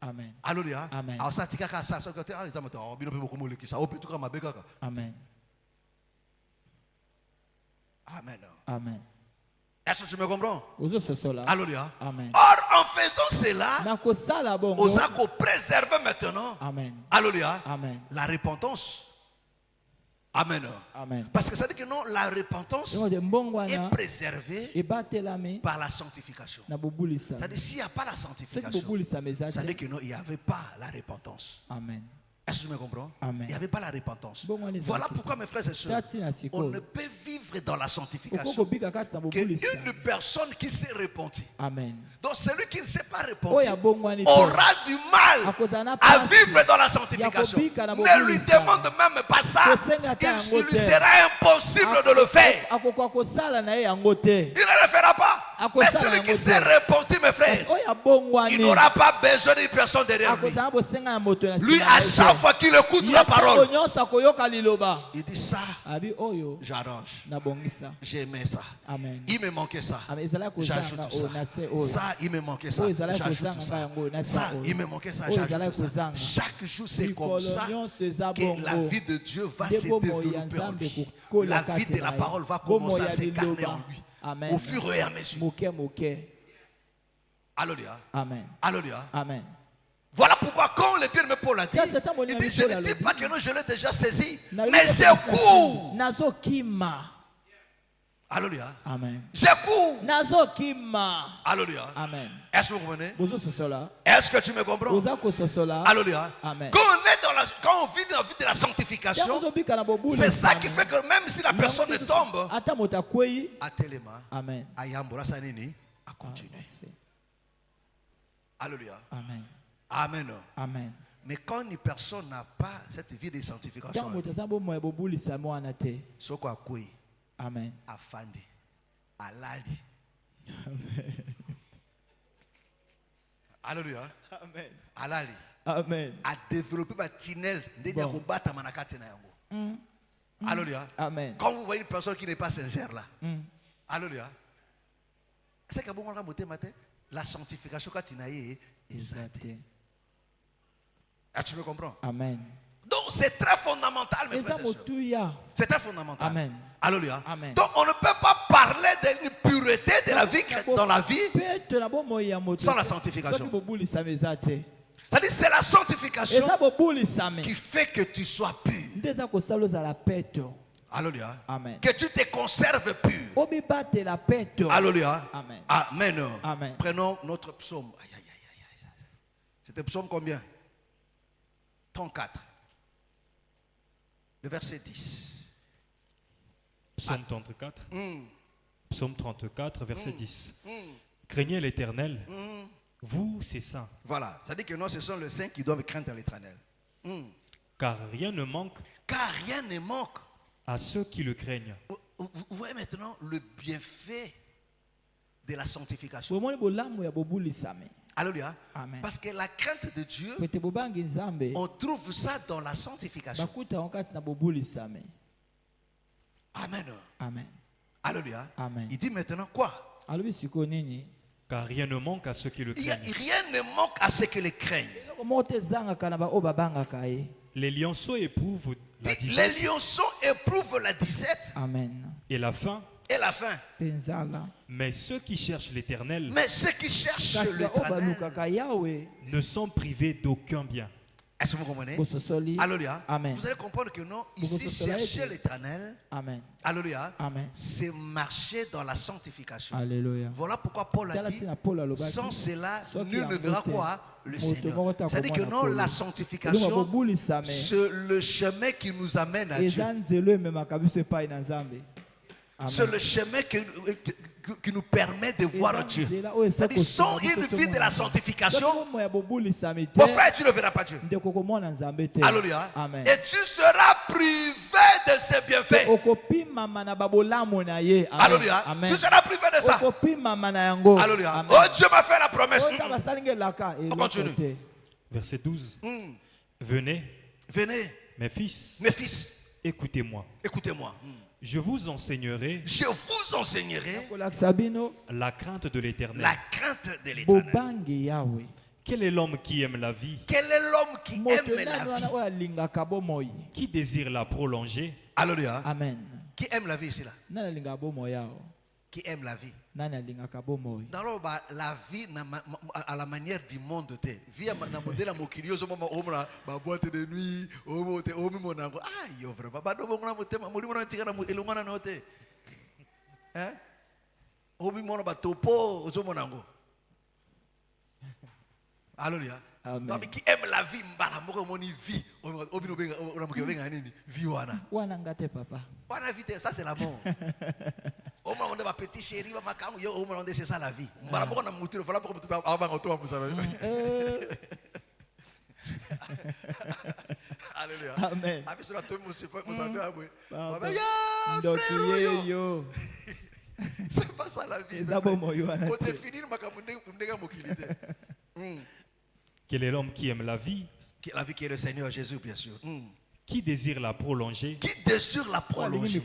Speaker 2: Amen.
Speaker 1: Alléluia.
Speaker 2: Amen.
Speaker 1: Amen.
Speaker 2: Amen.
Speaker 1: Amen.
Speaker 2: Amen.
Speaker 1: Est-ce que tu me comprends?
Speaker 2: Alléluia.
Speaker 1: Amen. Or, en faisant cela, on a préserver maintenant.
Speaker 2: Amen.
Speaker 1: Alléluia.
Speaker 2: Amen.
Speaker 1: La repentance. Amen.
Speaker 2: Amen.
Speaker 1: Parce que ça dit que non, la repentance est préservée par la sanctification. C'est-à-dire s'il n'y a pas la sanctification, ça dit que non, il n'y avait pas la repentance.
Speaker 2: Amen.
Speaker 1: Est-ce que tu me comprends?
Speaker 2: Amen.
Speaker 1: Il n'y avait pas la repentance. Voilà pourquoi, mes frères et sœurs, on ne peut vivre dans la sanctification qu'une personne qui s'est repentie.
Speaker 2: Amen.
Speaker 1: Donc celui qui ne s'est pas repenti aura du mal à vivre dans la sanctification. Ne lui demande même pas ça. Il lui sera impossible de le faire. Il ne le fera pas. Mais celui qui s'est repenti, mes frères, il n'aura pas besoin d'une personne derrière lui. Lui, à chaque fois qu'il écoute la parole, il dit ça, j'arrange. J'aimais ça. Il me manquait ça. J'ajoute ça. Ça, il me manquait ça. J'ajoute ça. Ça, il me manquait ça. J'ajoute ça. Chaque jour, c'est comme ça que la vie de Dieu va se développer en lui. La vie de la parole va commencer à s'incarner en lui.
Speaker 2: Amen.
Speaker 1: Au fur et à mesure. Alléluia.
Speaker 2: Amen.
Speaker 1: Alléluia.
Speaker 2: Amen.
Speaker 1: Voilà pourquoi quand le bien-aimé Paul a dit, il dit, je ne dis pas que non, je l'ai déjà saisi, mais j'écoute. Alléluia.
Speaker 2: Amen.
Speaker 1: J'écoute.
Speaker 2: Alléluia.
Speaker 1: Amen. Est-ce que vous comprenez?
Speaker 2: Est-ce
Speaker 1: Est-ce que tu me comprends?
Speaker 2: Alléluia.
Speaker 1: Amen. Quand on est dans quand on vit dans la vie de la sanctification, c'est ça qui fait que même si la personne tombe, Atelema,
Speaker 2: Amen.
Speaker 1: Ayambola Sanini, a continué. Alléluia.
Speaker 2: Amen.
Speaker 1: Amen.
Speaker 2: Amen.
Speaker 1: Mais quand une personne n'a pas cette vie de sanctification, Soko Akui,
Speaker 2: Amen.
Speaker 1: Afandi, Alali. Alléluia.
Speaker 2: Amen.
Speaker 1: Alali.
Speaker 2: Amen.
Speaker 1: A développé ma tinel de Yakobata Manakate na yango. Alléluia.
Speaker 2: Amen.
Speaker 1: Quand vous voyez une personne qui n'est pas sincère là, Alléluia. C'est que bon la sanctification quand il est exact. Tu me comprends?
Speaker 2: Amen.
Speaker 1: Donc c'est très fondamental, mes frères et sœurs. C'est très fondamental.
Speaker 2: Amen.
Speaker 1: Alléluia.
Speaker 2: Amen.
Speaker 1: Donc on ne peut pas parler d'une pureté de la vie dans la vie sans la sanctification. C'est-à-dire c'est la sanctification qui fait que tu sois pur. Alléluia.
Speaker 2: Amen.
Speaker 1: Que tu te conserves pur. Alléluia.
Speaker 2: Amen.
Speaker 1: Amen.
Speaker 2: Amen.
Speaker 1: Prenons notre psaume. Aïe, aïe, aïe, aïe. C'était psaume combien? 34. Le verset 10.
Speaker 3: Psaume 34. Psaume 34, verset 10. Craignez l'Éternel, vous, ses saints.
Speaker 1: Voilà, ça dit que non, ce sont les saints qui doivent craindre l'Éternel.
Speaker 3: Car rien ne manque
Speaker 1: Car rien ne manque
Speaker 3: à ceux qui le craignent.
Speaker 1: Vous voyez maintenant le bienfait de la sanctification. Alléluia.
Speaker 2: Amen.
Speaker 1: Parce que la crainte de Dieu, on trouve ça dans la sanctification. Amen.
Speaker 2: Amen.
Speaker 1: Alléluia.
Speaker 2: Amen.
Speaker 1: Il dit maintenant quoi?
Speaker 3: Car rien ne manque à ceux qui le craignent.
Speaker 1: Rien ne manque à ceux qui le craignent.
Speaker 3: Les lionceaux éprouvent la disette.
Speaker 1: Les lionceaux éprouvent la disette.
Speaker 2: Amen.
Speaker 3: Et la faim.
Speaker 1: Et la faim.
Speaker 3: Mais ceux qui cherchent l'Éternel ne sont privés d'aucun bien.
Speaker 1: Est-ce que vous comprenez? Alléluia.
Speaker 2: Amen.
Speaker 1: Vous allez comprendre que non, ici chercher l'Éternel,
Speaker 2: Amen.
Speaker 1: alléluia,
Speaker 2: Amen.
Speaker 1: c'est marcher dans la sanctification.
Speaker 2: Alléluia.
Speaker 1: Voilà pourquoi Paul a dit, sans cela, nul ne verra quoi? Le Seigneur. C'est-à-dire que non, la sanctification, c'est le chemin qui nous amène à Dieu. C'est le chemin qui nous permet de voir Dieu. C'est-à-dire, sans une vie de la sanctification, mon frère, tu ne verras pas Dieu. Alléluia.
Speaker 2: Amen.
Speaker 1: Et tu seras privé de ses bienfaits. Alléluia.
Speaker 2: Amen.
Speaker 1: Tu seras privé de ça. Alléluia.
Speaker 2: Amen.
Speaker 1: Oh, Dieu m'a fait la promesse.
Speaker 2: On
Speaker 1: continue.
Speaker 3: Verset 12. Venez,
Speaker 1: Venez,
Speaker 3: mes fils, écoutez-moi.
Speaker 1: écoutez-moi.
Speaker 3: Je vous enseignerai la crainte de l'Éternel.
Speaker 1: La crainte de l'Éternel.
Speaker 3: Quel est l'homme qui aime la vie?
Speaker 1: Quel est l'homme qui aime la vie?
Speaker 3: Qui désire la prolonger?
Speaker 1: Alléluia.
Speaker 2: Amen.
Speaker 1: Qui aime la vie ici là? Qui aime la vie? Dans la vie à la manière du monde. Vie na modèle mokili ozo mama omra ba boîte de nuit omote omi monango ah yo vraiment ba do bongona motema moli mona tika na elongana note. Hein? Omi mona ba topo ozo monango. Alléluia.
Speaker 2: Amen.
Speaker 1: Qui aime la vie mbala moko moni vie omi no benga ona moke benga nini vie wana
Speaker 2: ngate papa.
Speaker 1: Wana vie ça c'est la mort. On a petit chéri, c'est ça la vie. Alléluia.
Speaker 2: Amen.
Speaker 1: C'est pas ça la vie.
Speaker 3: Quel est l'homme qui aime la vie?
Speaker 1: La vie qui est le Seigneur Jésus, bien sûr.
Speaker 3: Qui désire la prolonger?
Speaker 1: Qui désire la prolonger?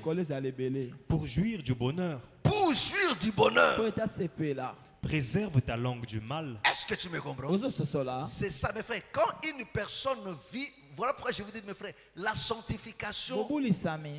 Speaker 3: Pour jouir du bonheur.
Speaker 1: Pour jouir du bonheur.
Speaker 3: Préserve ta langue du mal.
Speaker 1: Est-ce que tu me comprends? C'est ça, mes frères. Quand une personne vit, voilà pourquoi je vous dis, mes frères, la sanctification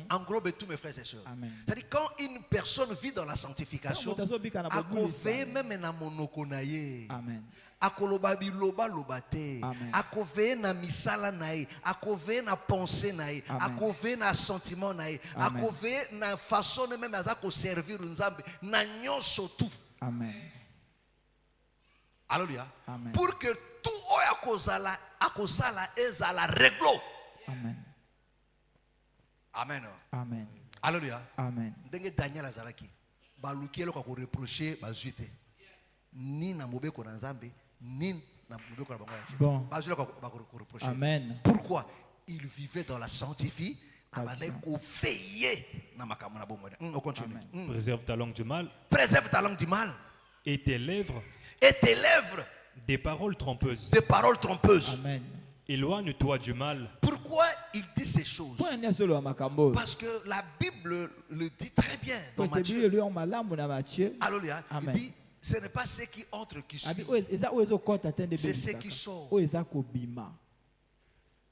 Speaker 1: englobe tous mes frères et sœurs. C'est-à-dire, quand une personne vit dans la sanctification, à cause même na monokonaye.
Speaker 2: Amen.
Speaker 1: Akoloba biloba lobate, akove na misala nae, akove na pensée nae, akove na sentiment nae, akove na façon même azako servir nzambe, na nyonso tout.
Speaker 2: Amen.
Speaker 1: Alléluia.
Speaker 2: Amen.
Speaker 1: Pour que tout oya akozala ezala réglo.
Speaker 2: Amen.
Speaker 1: Amen.
Speaker 2: Amen.
Speaker 1: Alléluia.
Speaker 2: Amen.
Speaker 1: Ndenge Daniel azalaki baluki eloko ko reprocher bazuite ni na mobeko na Nzambe ni na mobeko na bango ya nzambe.
Speaker 2: Bon.
Speaker 1: Bazuite ko reprocher.
Speaker 2: Amen.
Speaker 1: Pourquoi? Il vivait dans la sanctification. Abandait ko feye na makambo na bomoi. On continue.
Speaker 3: Préserve ta langue du mal
Speaker 1: Préserve ta langue du mal
Speaker 3: et tes lèvres
Speaker 1: et tes lèvres
Speaker 3: des paroles trompeuses.
Speaker 1: des paroles trompeuses.
Speaker 2: Amen.
Speaker 3: Éloigne-toi du mal
Speaker 1: Pourquoi il dit ces choses?
Speaker 2: Pour un solo makambo.
Speaker 1: Parce que la Bible le dit très bien dans
Speaker 2: Pour te
Speaker 1: Matthieu.
Speaker 2: dire lui en malamu na Matthieu.
Speaker 1: Alléluia. Il
Speaker 2: Amen.
Speaker 1: dit ce n'est pas ceux qui entrent qui
Speaker 2: Abi
Speaker 1: suivent.
Speaker 2: eza ozo kota tende
Speaker 1: C'est
Speaker 2: be.
Speaker 1: ceux qui sortent.
Speaker 2: O eza ko bima.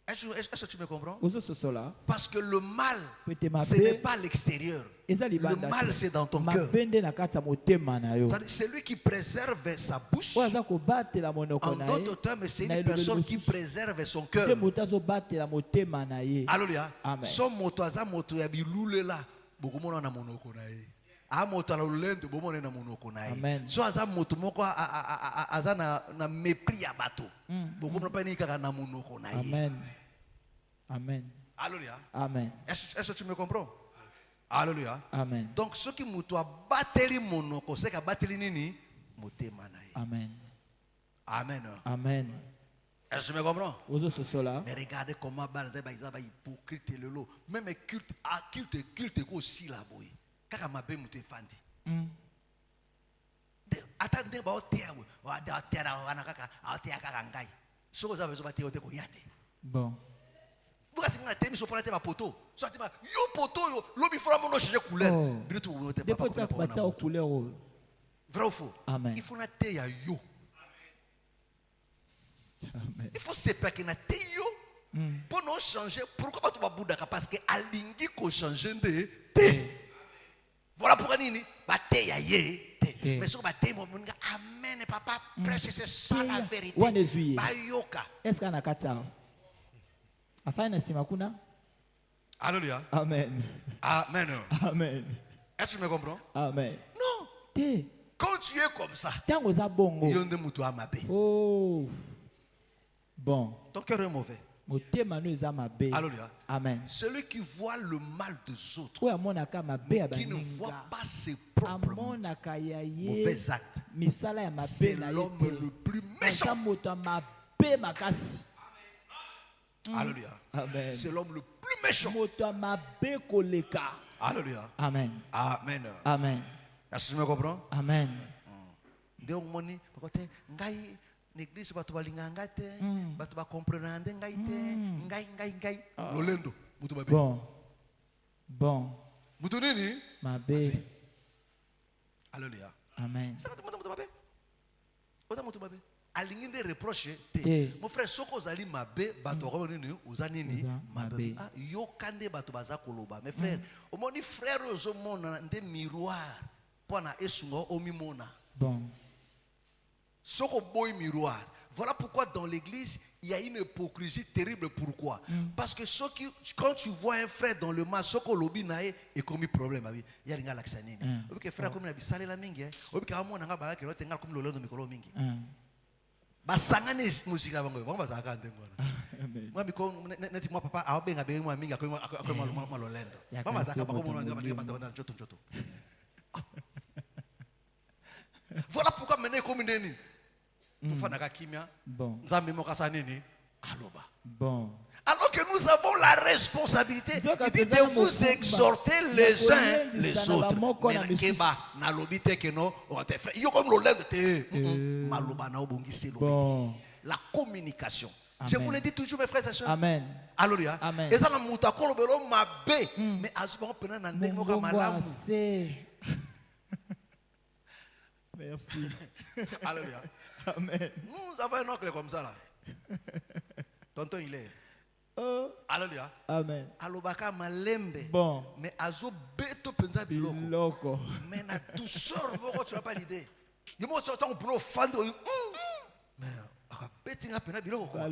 Speaker 1: Est-ce que tu me comprends?
Speaker 2: Ozo sosola.
Speaker 1: Parce que le mal,
Speaker 2: Pete mabe.
Speaker 1: ce n'est pas l'extérieur.
Speaker 2: Eza
Speaker 1: Le
Speaker 2: libanda.
Speaker 1: mal, c'est dans ton cœur.
Speaker 2: Mabende na kata motema na yo.
Speaker 1: C'est-à-dire, celui qui préserve sa bouche.
Speaker 2: O eza ko batela monoko
Speaker 1: En
Speaker 2: na
Speaker 1: d'autres
Speaker 2: ye.
Speaker 1: termes, c'est
Speaker 2: Na
Speaker 1: une
Speaker 2: elobeli
Speaker 1: personne qui
Speaker 2: mosusu.
Speaker 1: préserve son
Speaker 2: Te
Speaker 1: cœur.
Speaker 2: motazo batela motema na ye.
Speaker 1: Alléluia.
Speaker 2: Amen.
Speaker 1: Son moto aza moto ya bilule la. Bokomona na monoko na ye. A moto la lulendo bomona na monoko na ye.
Speaker 2: Amen.
Speaker 1: So aza moto moko aza na mépris ya bato. Bokomona pa ni kaka na monoko na ye.
Speaker 2: Amen. Amen.
Speaker 1: Alléluia.
Speaker 2: Amen.
Speaker 1: Est-ce que tu me comprends? Alléluia.
Speaker 2: Amen.
Speaker 1: Donc ceux qui mutu abateli monoko, c'est qu'abateli nini motema na ye.
Speaker 2: Amen.
Speaker 1: Amen.
Speaker 2: Amen.
Speaker 1: Est-ce que tu me comprends?
Speaker 2: Ozo sosola.
Speaker 1: Mais regardez comment ils sont hypocrites le lot. Même culte aussi là boy. Kaka mabe mutu fandi. Attendez ba otea we. Wa da otea wana kaka otea kaka ngai. Soko za bezo batea oteko yate.
Speaker 2: Bon.
Speaker 1: Buka singa temi so prate ba poto. So ati ba yo poto yo lobi fora mono changer couleur.
Speaker 2: Oh.
Speaker 1: Biretu wo te
Speaker 2: Depuis
Speaker 1: papa.
Speaker 2: ça kupatia couleur o.
Speaker 1: Vrai ou faux?
Speaker 2: Amen.
Speaker 1: Il faut na te ya yo.
Speaker 2: Amen.
Speaker 1: Il faut séparer na te yo. Pour non changer, pourquoi pas tu vas boudaka? Parce que alingi ko changer de te. Voilà pourquoi nini ba te ya ye te. Mais so ba te mo munga amen papa prêche c'est ça la vérité.
Speaker 2: Wane zuye.
Speaker 1: Ba yoka.
Speaker 2: Est-ce qu'on a kata? Afanya sima kuna?
Speaker 1: Alléluia.
Speaker 2: Amen.
Speaker 1: Amen.
Speaker 2: Amen.
Speaker 1: Est-ce que tu me comprends?
Speaker 2: Amen.
Speaker 1: Non.
Speaker 2: Te.
Speaker 1: Quand tu es comme ça,
Speaker 2: Tango za bongo.
Speaker 1: yonde mutu amabe.
Speaker 2: Oh. Bon.
Speaker 1: Ton cœur est mauvais.
Speaker 2: Motema no eza mabe.
Speaker 1: Alléluia.
Speaker 2: Amen.
Speaker 1: Celui qui voit le mal des autres,
Speaker 2: Oyo amonaka mabe
Speaker 1: mais
Speaker 2: ya
Speaker 1: qui ne
Speaker 2: baninga.
Speaker 1: voit pas ses propres
Speaker 2: Amonaka ya ye.
Speaker 1: mauvais actes,
Speaker 2: Misala ya
Speaker 1: c'est
Speaker 2: mabe na ye
Speaker 1: l'homme
Speaker 2: te.
Speaker 1: le plus
Speaker 2: Eza
Speaker 1: méchant.
Speaker 2: moto ya mabe makasi.
Speaker 1: Alléluia.
Speaker 2: Amen.
Speaker 1: C'est l'homme le plus méchant.
Speaker 2: Moto ya mabe koleka.
Speaker 1: Alléluia.
Speaker 2: Amen.
Speaker 1: Amen.
Speaker 2: Amen.
Speaker 1: Est-ce que tu me comprends?
Speaker 2: Amen.
Speaker 1: Nde omoni bakote ngai l'église bato balinganga te, bato ba comprendre ngai te, ngai. Lolendo mutu babe.
Speaker 2: Bon. Bon.
Speaker 1: Mutu nini?
Speaker 2: Mabe.
Speaker 1: Alléluia.
Speaker 2: Amen.
Speaker 1: Ça mutu babe. Ota mutu babe. Alingi nde reproche te.
Speaker 2: Te.
Speaker 1: Mon frère soko zali mabe bato ko nini uza nini
Speaker 2: Uza
Speaker 1: mabe.
Speaker 2: mabe.
Speaker 1: Ah yo kande bato baza koloba. Mes frères, omoni frère ozo mona nde miroir pona esungo omimona.
Speaker 2: Bon.
Speaker 1: Soko boy miroir. Voilà pourquoi dans l'église, il y a une hypocrisie terrible. Pourquoi? Parce que quand tu vois un frère dans le mal, Soko lobi nae et commis problème. Il y a rien à nini. Obi ke frère comme na bisale la mingi. Obi ke amo nanga bala ke lo tenga comme lolo mikolo mingi. Ba sangane musique la bango. Bango ba saka ndengona.
Speaker 2: Amen.
Speaker 1: Moi biko neti moi papa a benga be moi mingi akoy malolendo. Bango saka bango mo ndanga ba na njoto. Voilà pourquoi maintenant comme ndeni. Tout fa naka kimia.
Speaker 2: Bon.
Speaker 1: Nzambe mokasa nini? Aloba.
Speaker 2: Bon.
Speaker 1: Alors que nous avons la responsabilité, il dit de vous exhorter les uns les autres. Mais keba na lobi te que no, on te fait. Yo comme l'olendo te. Maloba na obongisi lobi.
Speaker 2: Bon.
Speaker 1: La communication.
Speaker 2: Amen.
Speaker 1: Je vous le dis toujours mes frères et sœurs.
Speaker 2: Amen.
Speaker 1: Alléluia.
Speaker 2: Amen.
Speaker 1: Et ça na muta kolobelo mabe. Mais azubon pena na ndenge moka malamu.
Speaker 2: Merci.
Speaker 1: Alléluia.
Speaker 2: Amen.
Speaker 1: Nous avons un oncle comme ça là. Tonton il est.
Speaker 2: Oh.
Speaker 1: Alléluia.
Speaker 2: Amen.
Speaker 1: Alobaka malembe.
Speaker 2: Bon.
Speaker 1: Mais azo beto penza biloko.
Speaker 2: Loco.
Speaker 1: Mais na douceur boko tu n'as pas l'idée. Yemo sortant on prend fando. Mais aka betinga pena biloko quoi.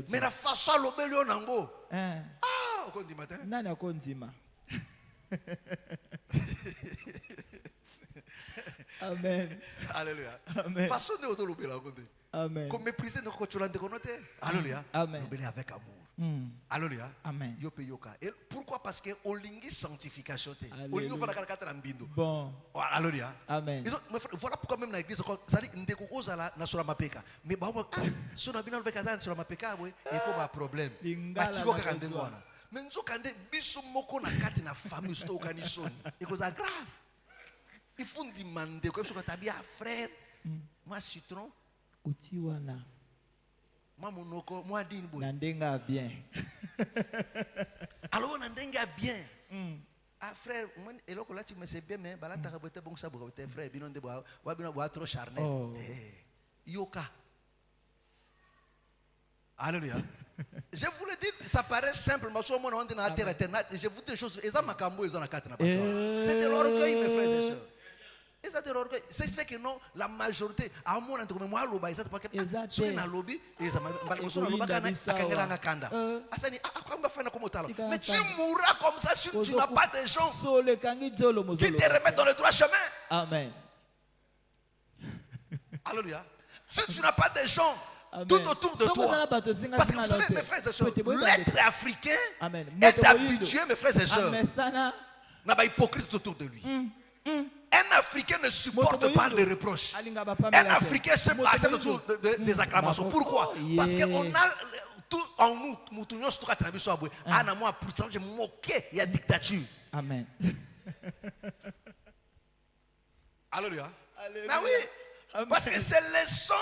Speaker 1: Mais na façon lobelio nango. Ah, on dit matin.
Speaker 2: Nani akonzima. Amen.
Speaker 1: Alléluia.
Speaker 2: Amen.
Speaker 1: Façon de auto lobela konde.
Speaker 2: Amen.
Speaker 1: Comme mépriser nos coachs de konote. Alléluia.
Speaker 2: Amen.
Speaker 1: Lobeli avec amour. Alléluia.
Speaker 2: Amen.
Speaker 1: Yo pe yoka. Et pourquoi? Parce que olingi sanctification te.
Speaker 2: Alléluia.
Speaker 1: Olingi fana kala na mbindo.
Speaker 2: Bon.
Speaker 1: Oh, alléluia.
Speaker 2: Amen.
Speaker 1: Voilà pourquoi même dans l'église, ça dit ndeko kozala na sura mapeka. Mais ba so na bino beka za sura mapeka boy, et ko ba problème. Atiko ka ndengo wana. Mais nzoka nde biso moko na kati na famille sto kanisoni. Et ko za grave. Il faut demander ko so ka tabia frère. Moi citron,
Speaker 2: Uti wana.
Speaker 1: moi monoko, moi din boy.
Speaker 2: Nandenga bien.
Speaker 1: Alors on ndenga bien. Ah frère, moi eloko là tu me sais bien mais bala ta bote bon ça bote frère bino de bois, wa bino bois trop charnel. Yoka. Alléluia. Je vous le dis, ça paraît simple, mais sur mon on est dans terre éternelle. Je vous dis des choses, ils ont ma cambo, ils ont la carte na pas. C'est de l'orgueil mes frères et sœurs. Et ça de l'orgueil. C'est ce que non, la majorité à mon entre moi loba ils parce que ceux qui na lobby et ça m'a so loba kana akangela na kanda. Asani akamba fana comme talo. Mais tu mourras comme ça si tu n'as pas de gens qui te remettent dans le droit chemin.
Speaker 2: Amen.
Speaker 1: Alléluia. Si tu n'as pas de gens tout autour de toi. Parce que vous savez, mes frères et sœurs, l'être africain est habitué, mes frères et sœurs, n'a pas hypocrite autour de lui. Un Africain ne supporte pas les reproches. Un Africain accepte des acclamations. Pourquoi? Parce qu'on a tout en nous, nous tous à travers ça. À moi, pourtant, j'ai moqué la dictature.
Speaker 2: Amen.
Speaker 1: Alléluia. Ah oui. Parce que c'est le sang.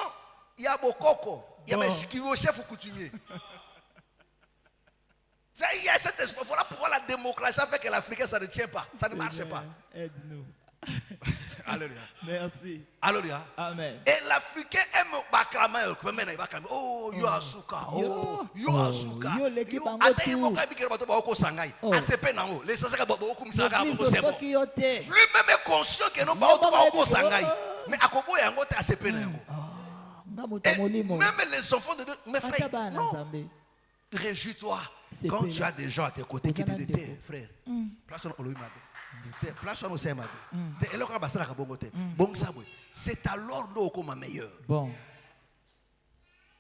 Speaker 1: Il y a Bokoko, il y a Meshikiwo, chef coutumier. Il y a cet espoir. Voilà pourquoi la démocratie fait que l'Africain, ça ne tient pas. Ça ne marche pas.
Speaker 2: Aide-nous.
Speaker 1: Alléluia.
Speaker 2: Merci.
Speaker 1: Alléluia.
Speaker 2: Amen.
Speaker 1: Et l'Africain aime Baklama. Oh, yo asuka. Oh, yo asuka.
Speaker 2: Yo l'équipe en
Speaker 1: Attends, il m'a dit que tu vas au Sangai. ACP nango. Les Sasaka Boko Misaga c'est bon. Lui-même est conscient que non pas au Sangai. Mais à Kobo yango te ACP nango. Et même les enfants de Dieu, mes frères, non. Réjouis-toi quand tu as des gens à tes côtés qui te disent, frère, place on Oloïma, place on Osema, c'est alors nous comme meilleur.
Speaker 2: Bon.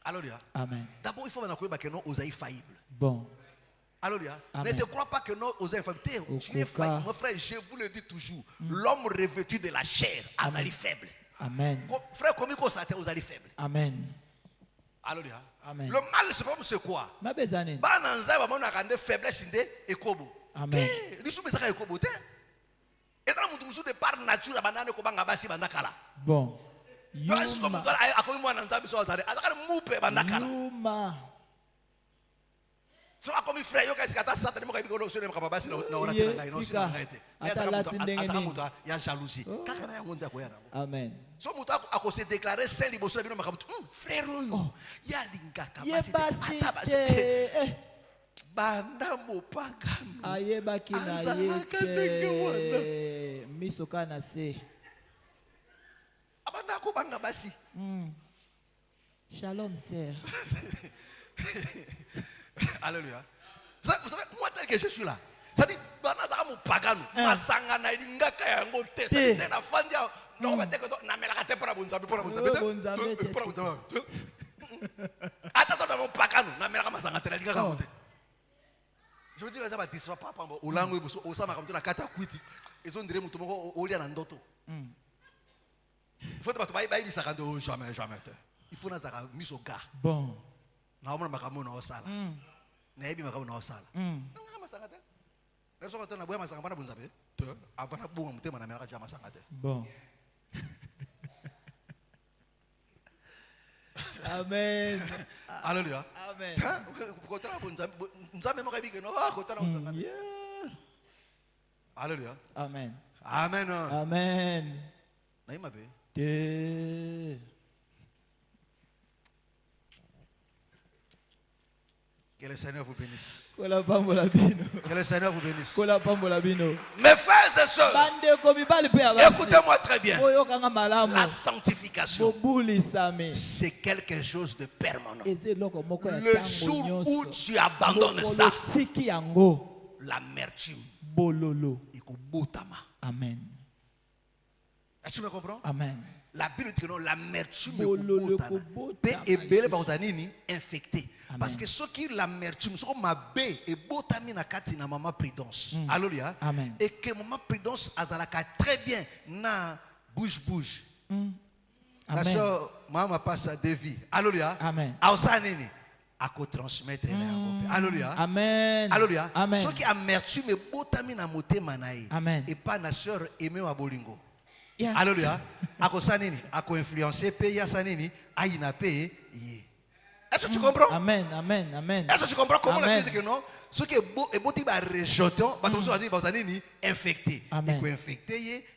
Speaker 1: Alléluia.
Speaker 2: Amen.
Speaker 1: D'abord, il faut que nous soyons faillibles.
Speaker 2: Bon.
Speaker 1: Alléluia. Ne te crois pas que nous soyons faillibles. Tu es faillible. Mon frère, je vous le dis toujours, l'homme revêtu de la chair a la faible.
Speaker 2: Amen.
Speaker 1: Frère, comment vous êtes aux alliés faibles?
Speaker 2: Amen.
Speaker 1: Alléluia.
Speaker 2: Amen.
Speaker 1: Le mal, c'est quoi?
Speaker 2: Ma bezane.
Speaker 1: Bananza, on a rendu faiblesse inde et kobo.
Speaker 2: Amen.
Speaker 1: Nous sommes à kobo. Et dans le monde de par nature, la banane ko banga basi bandakala.
Speaker 2: Bon.
Speaker 1: Yuma. Yuma. So akomi frère yo kasi kata sata nimo kabiko so nemo kababasi na ora tena ngai no sina ngai te. Ataka mutu ya jalousie. Kaka na yango ndako yana.
Speaker 2: Amen.
Speaker 1: So mutu ako se déclarer saint liboso na bino makabutu. Frère yo ya linga kapasite atabasi. Banda mopagano.
Speaker 2: Ayebaki na yete. Misoka na se.
Speaker 1: Abanda ko banga basi.
Speaker 2: Shalom sœur.
Speaker 1: Alléluia. Vous savez, moi tel que je suis là, ça dit, banazaka mu pagano, masanga na lingaka yango te, ça dit na fandia, non va te que na melaka te para bunzabe. Attends dans mon pagano, na melaka masanga te lingaka yango te. Je veux dire ça va dissoire papa au lango e boso osama comme na kata kwiti. Ezo ndire mutu moko olia na ndoto. Il faut pas bailler du sakando jamais. Il faut na zaka miso ga.
Speaker 2: Bon.
Speaker 1: Na omona makambo na osala. Na yebi makambo na osala. Nanga masanga te. Leso ko tona boya masanga bana bunzabe. Te avana bunga mutema na melaka jama masanga te.
Speaker 2: Bon. Amen.
Speaker 1: Alléluia.
Speaker 2: Amen.
Speaker 1: Ko tona bunzabe nzambe mo kabi ke no ko tona bunzabe. Alléluia.
Speaker 2: Amen.
Speaker 1: Amen.
Speaker 2: Amen.
Speaker 1: Na imabe.
Speaker 2: Te.
Speaker 1: Que le Seigneur vous bénisse.
Speaker 2: Que le
Speaker 1: Seigneur vous bénisse.
Speaker 2: Mes
Speaker 1: frères et sœurs, écoutez-moi très bien. La sanctification, c'est quelque chose de permanent. Le jour où tu abandonnes ça, l'amertume,
Speaker 2: Amen.
Speaker 1: est-ce que tu me comprends?
Speaker 2: Amen.
Speaker 1: La Bible dit que non, l'amertume est infectée. Parce que ce qui l'amertume, ce qui m'a bé et botami na kati na maman Prudence. Alléluia.
Speaker 2: Amen.
Speaker 1: Et que maman Prudence azalaka très bien na bouge. La
Speaker 2: Amen.
Speaker 1: soeur maman passe à Devi. Alléluia.
Speaker 2: Amen.
Speaker 1: Aosa nini ako transmettre na yango. Alléluia.
Speaker 2: Amen.
Speaker 1: Alléluia.
Speaker 2: Amen.
Speaker 1: Ce qui amertume et botami na motema na ye.
Speaker 2: Amen.
Speaker 1: Et pas na sœur aimée wa bolingo.
Speaker 2: Yeah.
Speaker 1: Alléluia. Ako sanini, ako influencer pe ya sanini, aina pe ye. Est-ce que tu comprends?
Speaker 2: Amen. Amen. Amen.
Speaker 1: Est-ce que tu comprends comment
Speaker 2: Amen.
Speaker 1: la Bible dit que non? Ce qui est beau et beau, tu vas rejeter, bah ton soir dit bah sanini infecté.
Speaker 2: Amen.
Speaker 1: Et quoi infecté,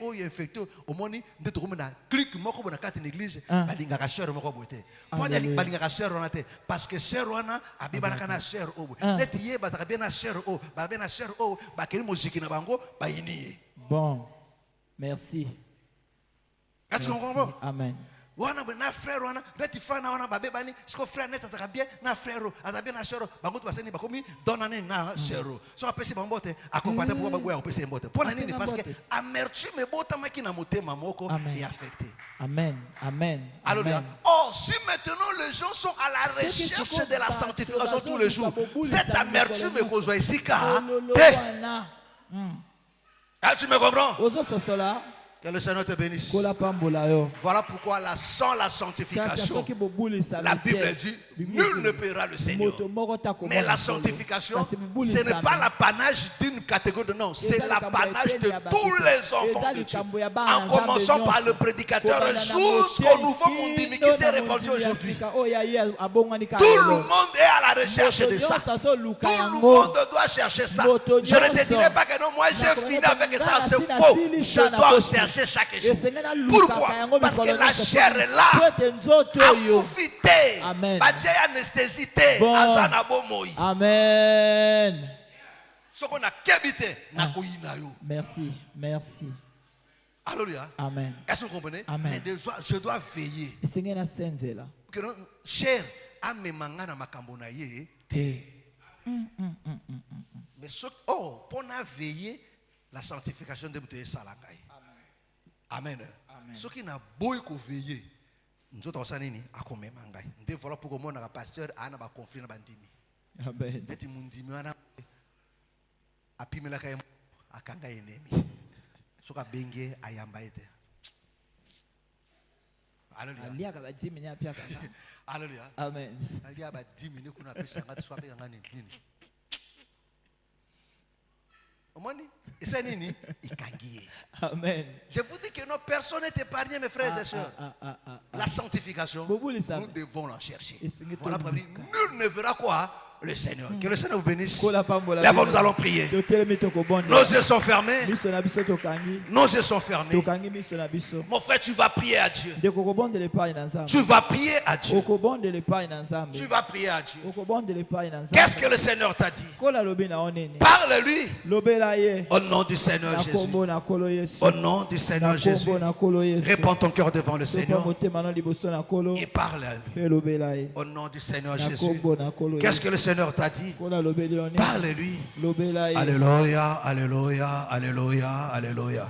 Speaker 1: oh infecté. Au moins ni de tout le monde clique moi comme on a quatre une église, bah l'inga cacheur moi comme boité. Pour dire bah l'inga cacheur on a été parce que sœur on a abiba na kana sœur oh. Net yé bah ça bien na sœur oh, bah bien na sœur oh, bah quelle musique na bango, bah ini.
Speaker 2: Bon. Merci.
Speaker 1: Est-ce que tu comprends?
Speaker 2: Amen.
Speaker 1: Wana na frère wana reti fana wana babe bani siko frère net ça bien na frère azabia na sœur bango tu baseni bakomi donner na sœur so apesi bambote akompata pour bagoya opesi mbote pour nini parce que amertume bota maki na motema moko est affecté.
Speaker 2: Amen. Amen.
Speaker 1: Alléluia. Oh, si maintenant les gens sont à la recherche de la sanctification tous les jours, cette amertume que je vois ici car tu me comprends? Que le Seigneur te bénisse. Voilà pourquoi sans la sanctification, la Bible dit, nul ne paiera le Seigneur. Mais la sanctification, ce n'est pas l'apanage d'une catégorie de non, c'est l'apanage de tous les enfants de Dieu. En commençant par le prédicateur jusqu'au nouveau monde qui s'est répandu aujourd'hui. Tout le monde est à la recherche de ça. Tout le monde doit chercher ça. Je ne te dirai pas que non, moi j'ai fini avec ça, c'est faux. Je dois chercher chaque jour. Pourquoi? Parce que la chair est là, à
Speaker 2: Amen.
Speaker 1: anesthésité,
Speaker 2: Amen.
Speaker 1: Ce qu'on a kébité,
Speaker 2: Merci. Merci.
Speaker 1: Alléluia.
Speaker 2: Amen.
Speaker 1: Est-ce que vous comprenez?
Speaker 2: Amen.
Speaker 1: Mais je dois veiller. Que chair a memanga na makambo na ye te. Mais pour veiller la sanctification de Mouté Salangai. Amen. Ce qui n'a beau que veiller, nous autres sanini a comme mangai. Nous voilà pour que mon pasteur a na ba conflit na bandimi.
Speaker 2: Amen.
Speaker 1: Eti mundimi wana apimela kay akanga enemi. Soka benge ayamba ete. Alléluia. Alléluia.
Speaker 2: Amen.
Speaker 1: Alia ba 10 minutes kuna pesa ngati swape ngani nini. Omoni, et c'est nini ikangiye.
Speaker 2: Amen.
Speaker 1: Je vous dis que non, personne n'est épargné, mes frères et sœurs. La sanctification, nous devons la chercher. Voilà pourquoi nul ne verra quoi? Le Seigneur. Que le Seigneur vous bénisse. D'abord, nous allons prier. Nos yeux sont fermés. Nos yeux sont fermés. Mon frère, tu vas prier à Dieu. Tu vas prier à Dieu. Tu vas prier à Dieu. Qu'est-ce que le Seigneur t'a dit? Parle-lui. Au nom du Seigneur Jésus. Au nom du Seigneur Jésus. Répands ton cœur devant le Seigneur. Et parle à lui. Au nom du Seigneur Jésus. Qu'est-ce que le Seigneur t'a dit? Parle-lui. Alléluia, alléluia, alléluia, alléluia.